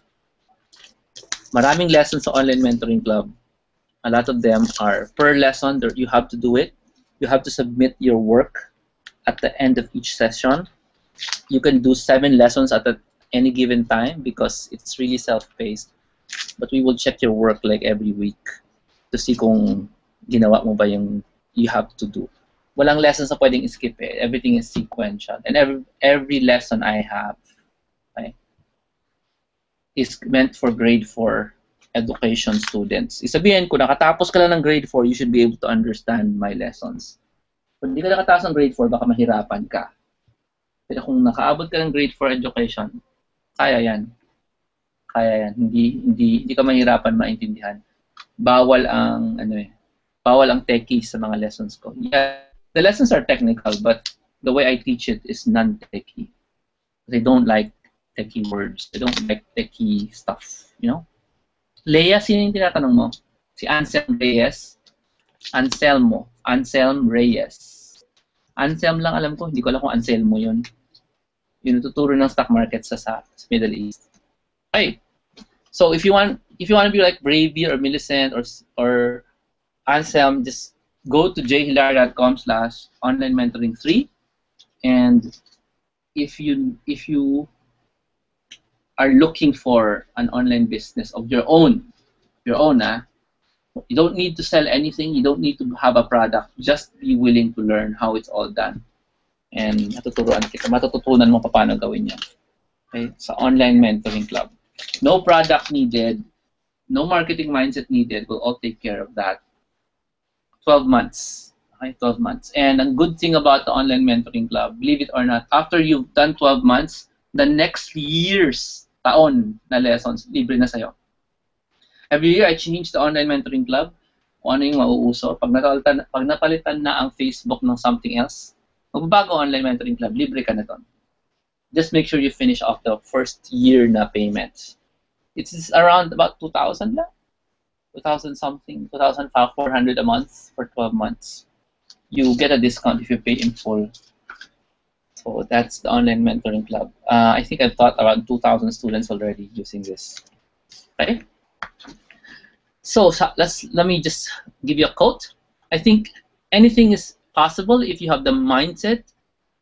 A: Maraming lessons sa Online Mentoring Club. A lot of them are per lesson. You have to do it. You have to submit your work at the end of each session. You can do 7 lessons at any given time because it's really self-paced. But we will check your work like every week to see kung ginawa mo ba yung you have to do. Walang lessons na pwedeng skip eh. Everything is sequential. And every lesson I have, okay, is meant for grade 4 education students. Isabihin ko, nakatapos ka lang ng grade 4, you should be able to understand my lessons. Kung hindi ka nakatapos ng grade 4, baka mahirapan ka. Pero kung nakaabot ka ng grade 4 education, kaya yan. Kaya yan. Hindi ka mahirapan maintindihan. Bawal ang techie sa mga lessons ko. Yeah, the lessons are technical, but the way I teach it is non-techie. They don't like techie words. They don't like techie stuff, you know? Leia, sino yung tinatanong mo? Si Anselm Reyes? Anselm Reyes. Anselm lang alam ko, hindi ko alam kung Anselmo yun. Yung tuturo ng stock market sa Middle East. Okay. So if you want to be like Bravey or Millicent or Anselm, just go to jhilario.com/online-mentoring3, and if you are looking for an online business of your own, you don't need to sell anything, you don't need to have a product, just be willing to learn how it's all done. And matututunan mo paano gawin yan. Okay? Sa online mentoring club. No product needed, no marketing mindset needed, we'll all take care of that. 12 months. Okay, 12 months. And a good thing about the online mentoring club, believe it or not, after you've done 12 months, the next year's taon na lessons, libre na sa'yo. Every year, I change the online mentoring club kung ano yung mauuso. Pag napalitan na ang Facebook ng something else, magbabago online mentoring club, libre ka na doon. Just make sure you finish off the first year na payment. It's around about 2,000 lang. 2,000 something, 2,400 a month for 12 months. You get a discount if you pay in full. So that's the online mentoring club. I think I've taught around 2,000 students already using this. Okay? So let me just give you a quote. I think anything is possible if you have the mindset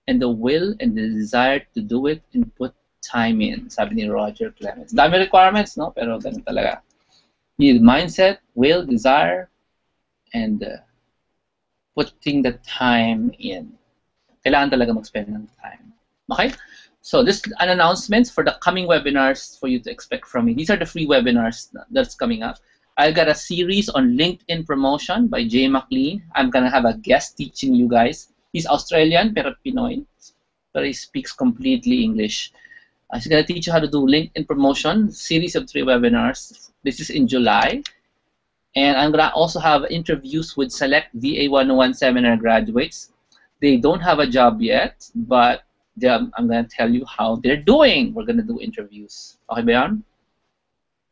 A: and the will and the desire to do it and put time in. Sabi ni Roger Clemens. Dami requirements, no? Pero ganun talaga. You need mindset, will, desire, and putting the time in. Kailangan talaga mag-spend ng time. Okay? So this is an announcement for the coming webinars for you to expect from me. These are the free webinars that's coming up. I got a series on LinkedIn promotion by Jay McLean. I'm gonna have a guest teaching you guys. He's Australian pero Pinoy, but he speaks completely English. He's gonna teach you how to do LinkedIn promotion, series of 3 webinars. This is in July. And I'm gonna also have interviews with select VA 101 seminar graduates. They don't have a job yet, but I'm gonna tell you how they're doing. We're gonna do interviews. Okay ba yan?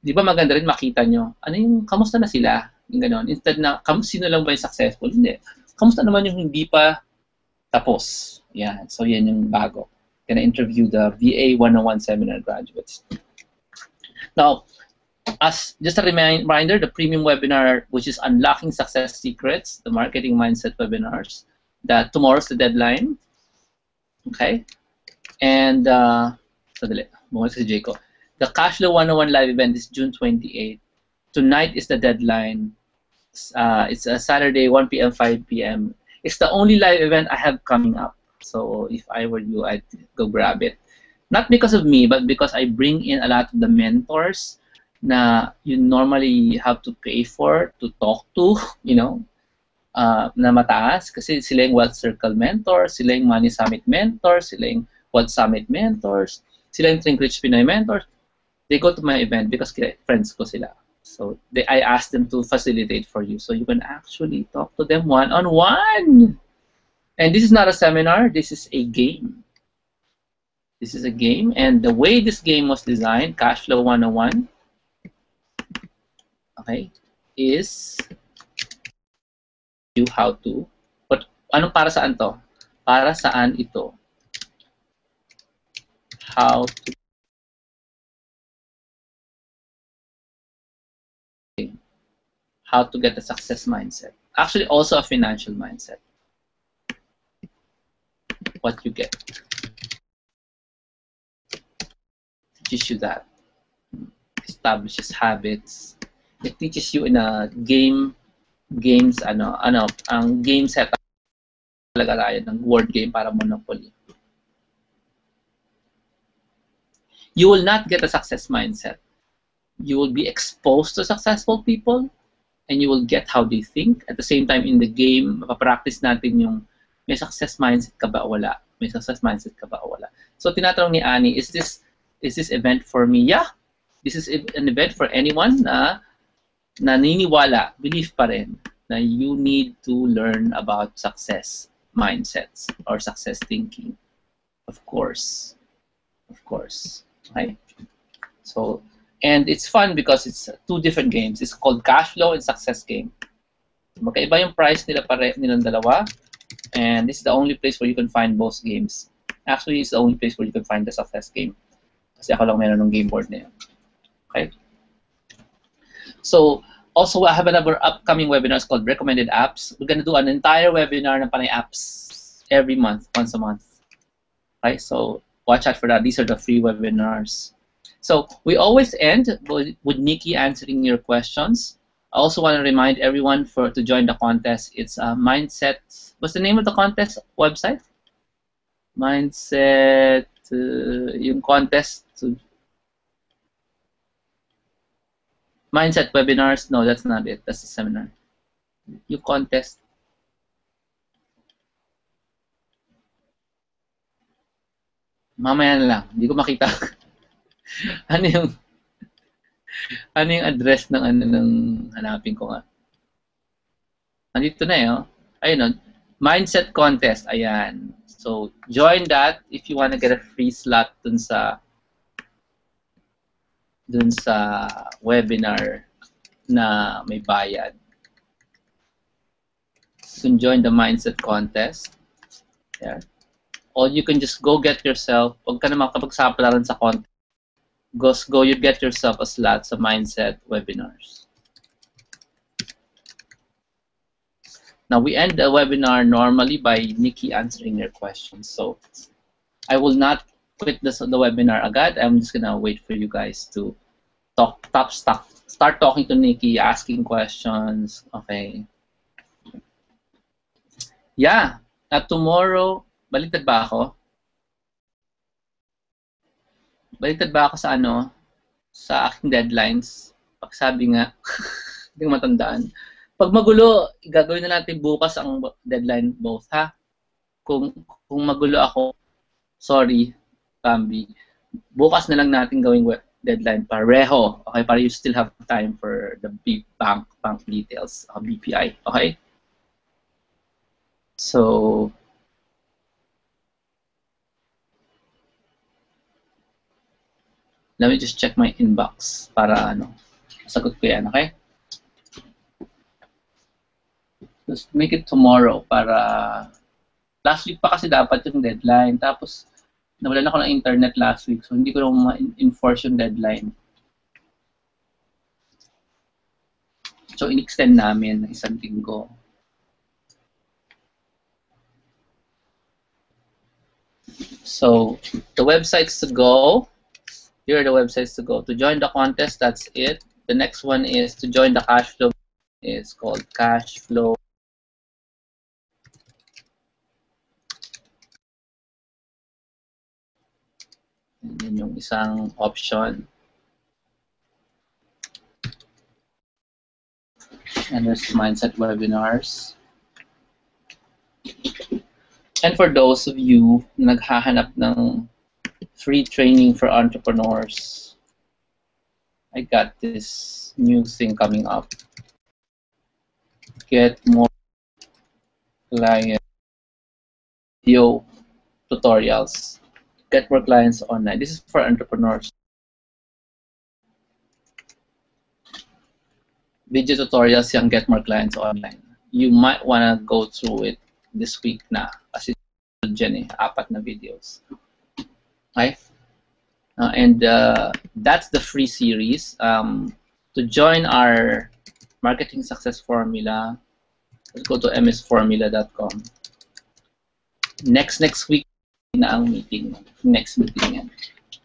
A: Di ba maganda rin makita nyo, kamusta na sila? Yung ganon. Instead na, sino lang ba yung successful? Hindi. Kamusta naman yung hindi pa tapos? Yan. So yan yung bago. Gonna interview the VA 101 seminar graduates. Now, as just a reminder, the premium webinar, which is Unlocking Success Secrets, the Marketing Mindset webinars, that tomorrow's the deadline. Okay? And, sadali, bumalik si Jaco. The Cashflow 101 live event is June 28. Tonight is the deadline. It's a Saturday, 1 p.m., 5 p.m. It's the only live event I have coming up. So if I were you, I'd go grab it. Not because of me, but because I bring in a lot of the mentors na you normally have to pay for to talk to, you know, na mataas. Kasi sila yung Wealth Circle mentors, sila yung Money Summit mentors, sila yung Wealth Summit mentors, sila yung Think Rich Pinoy mentors. They go to my event because friends ko sila. So I ask them to facilitate for you. So you can actually talk to them one-on-one. And this is not a seminar. This is a game. This is a game. And the way this game was designed, Cashflow 101, okay, is you how to, but anong para saan to? Para saan ito? How to get a success mindset. Actually, also a financial mindset. What you get. teaches you that. Establishes habits. It teaches you in a games, ang game setup talaga tayo ng word game para Monopoly. You will not get a success mindset. You will be exposed to successful people and you will get how they think. At the same time, in the game, mapapractice natin yung may success mindset ka ba o wala? May success mindset ka ba o wala? So, tinatanong ni Annie, is this event for me? Yeah, this is an event for anyone na naniniwala, believe pa rin, na you need to learn about success mindsets or success thinking. Of course. Of course. Okay? So, and it's fun because it's two different games. It's called cash flow and success game. Magkaiba yung price nila nilang dalawa. And this is the only place where you can find both games. Actually, it's the only place where you can find the success game. Kasi ako lang meron ng game board na yun. Okay? So, also, I have another upcoming webinars called Recommended Apps. We're going to do an entire webinar ng Panay Apps every month, once a month. Okay? So, watch out for that. These are the free webinars. So, we always end with Nikki answering your questions. I also want to remind everyone to join the contest. It's Mindset. What's the name of the contest website? Mindset, yung contest. Mindset webinars. No, that's not it. That's the seminar. You contest. Mamaya na lang. Hindi ko makita. ano yung address ng hanapin ko nga. Nandito na eh. Oh. Ayun, Mindset contest. Ayan. So, join that if you want to get a free slot dun sa webinar na may bayad. You can join the Mindset contest. Yeah. Or you can just go get yourself, huwag ka na makapagsapalaran sa contest. Go, you get yourself a slot sa Mindset webinars. Now, we end the webinar normally by Nikki answering your questions. So, I will not quit the webinar agad. I'm just gonna wait for you guys to start talking to Nikki, asking questions. Okay. Yeah. Tomorrow, baliktad ba ako? Baliktad ba ako sa aking deadlines? Pagsabi nga, hindi ko matandaan. Pag magulo, gagawin na natin bukas ang deadline both, ha? Kung magulo ako, sorry, Bambi. Bukas na lang natin gawing deadline pareho. Okay, para you still have time for the bank details, BPI. Okay? So, let me just check my inbox para sagot ko yan, okay? Just make it tomorrow para last week pa kasi dapat yung deadline. Tapos, nawalan ako ng internet last week so hindi ko na ma-enforce yung deadline. So, in-extend namin ng isang linggo. So, the websites to go. Here are the websites to go. To join the contest, that's it. The next one is to join the cash flow. It's called cash flow. And then yung isang option. And there's Mindset webinars. And for those of you na naghahanap ng free training for entrepreneurs, I got this new thing coming up. Get more client video tutorials. Get more clients online. This is for entrepreneurs. Video tutorials yung get more clients online. You might want to go through it this week na kasi dyan 4 na videos. Okay? And that's the free series. To join our marketing success formula, let's go to msformula.com. Next week na ang meeting. Next meeting yan.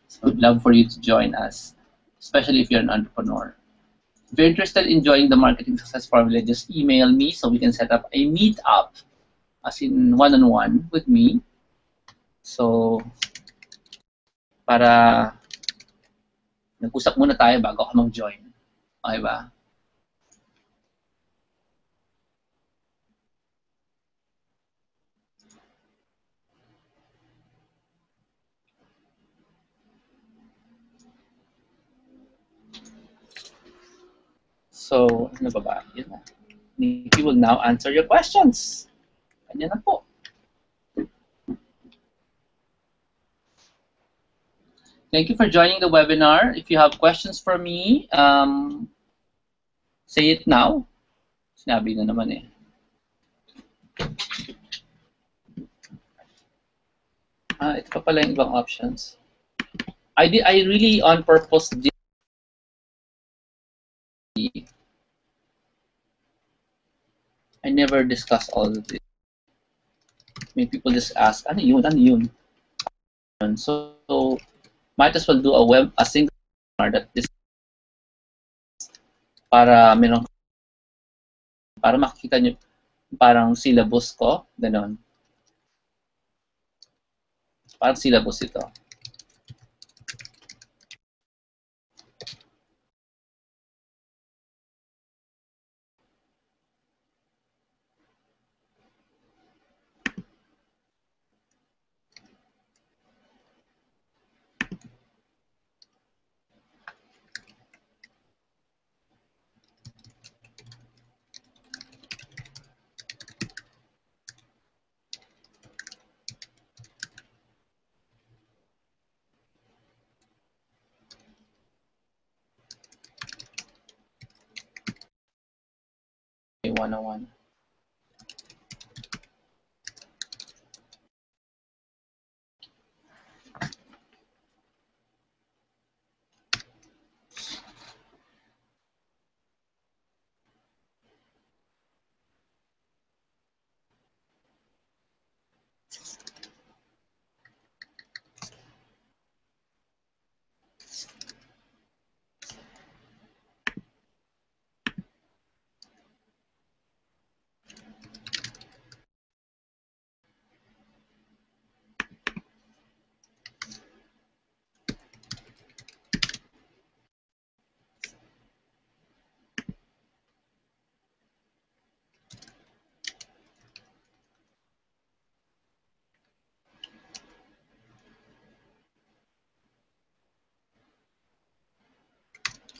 A: So, I would love for you to join us, especially if you're an entrepreneur. If you're interested in joining the Marketing Success Formula, just email me so we can set up a meet-up, as in one-on-one with me. So, para nag-usap muna tayo bago ka mag-join. Okay ba? So, ano ba ba? Yun na. Nikki will now answer your questions. Kanya na po. Thank you for joining the webinar. If you have questions for me, say it now. Sinabi na naman eh. Ito pa pala yung ibang options. I really on purpose did. I never discuss all of this. Many people just ask, ano yun, ano yun? So might as well do a single webinar that this para makikita nyo parang syllabus ko, ganon. Parang syllabus ito. Okay, 101.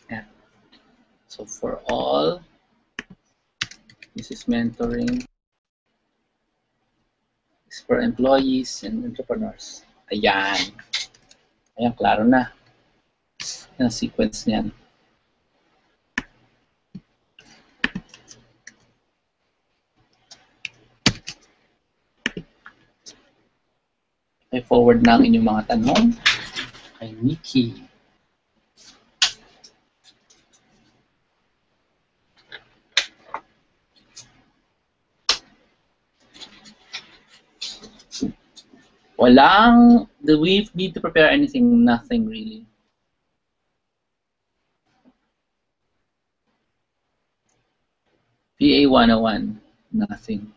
A: Yeah. So for all, this is mentoring. It's for employees and entrepreneurs. Ayan. Ayan, klaro na. Yan ang sequence niyan. I forward na ang inyong mga tanong kay Nikki. Do we need to prepare anything? Nothing really. PA 101, nothing.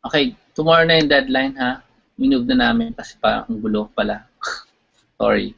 A: Okay, tomorrow na yung deadline ha. Minove na namin kasi parang ang gulo pala. Sorry.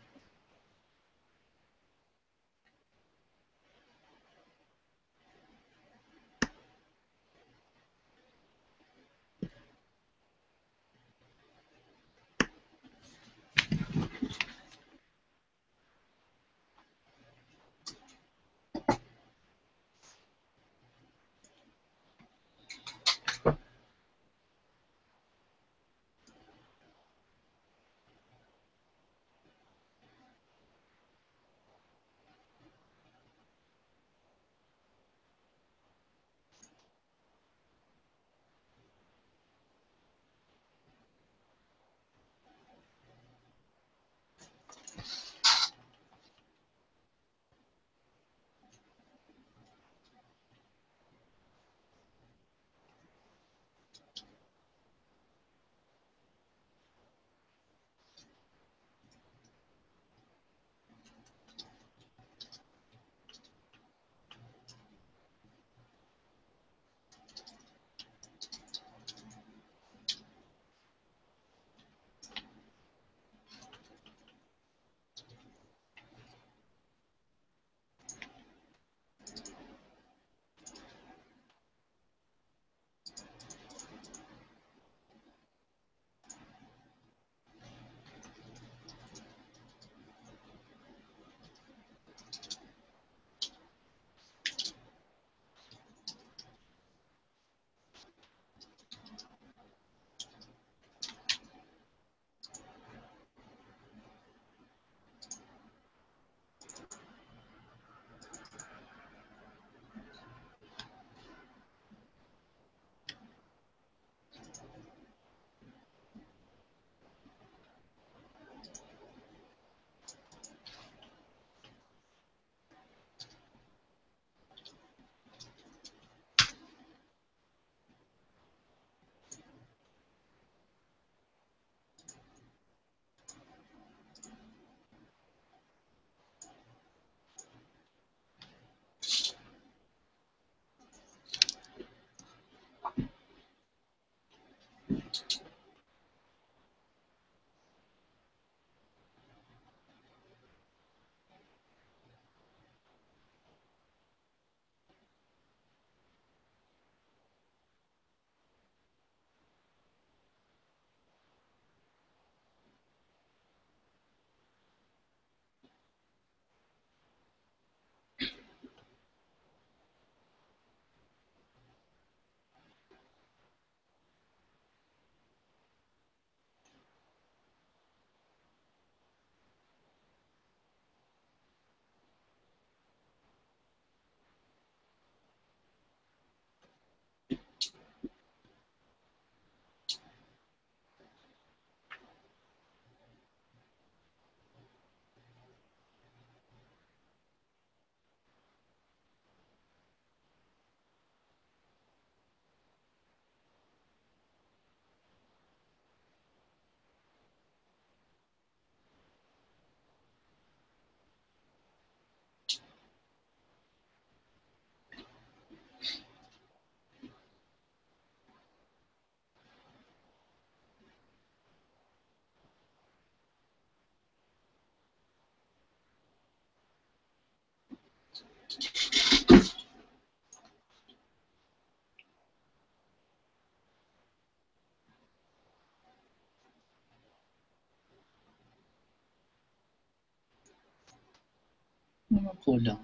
A: naman kulang?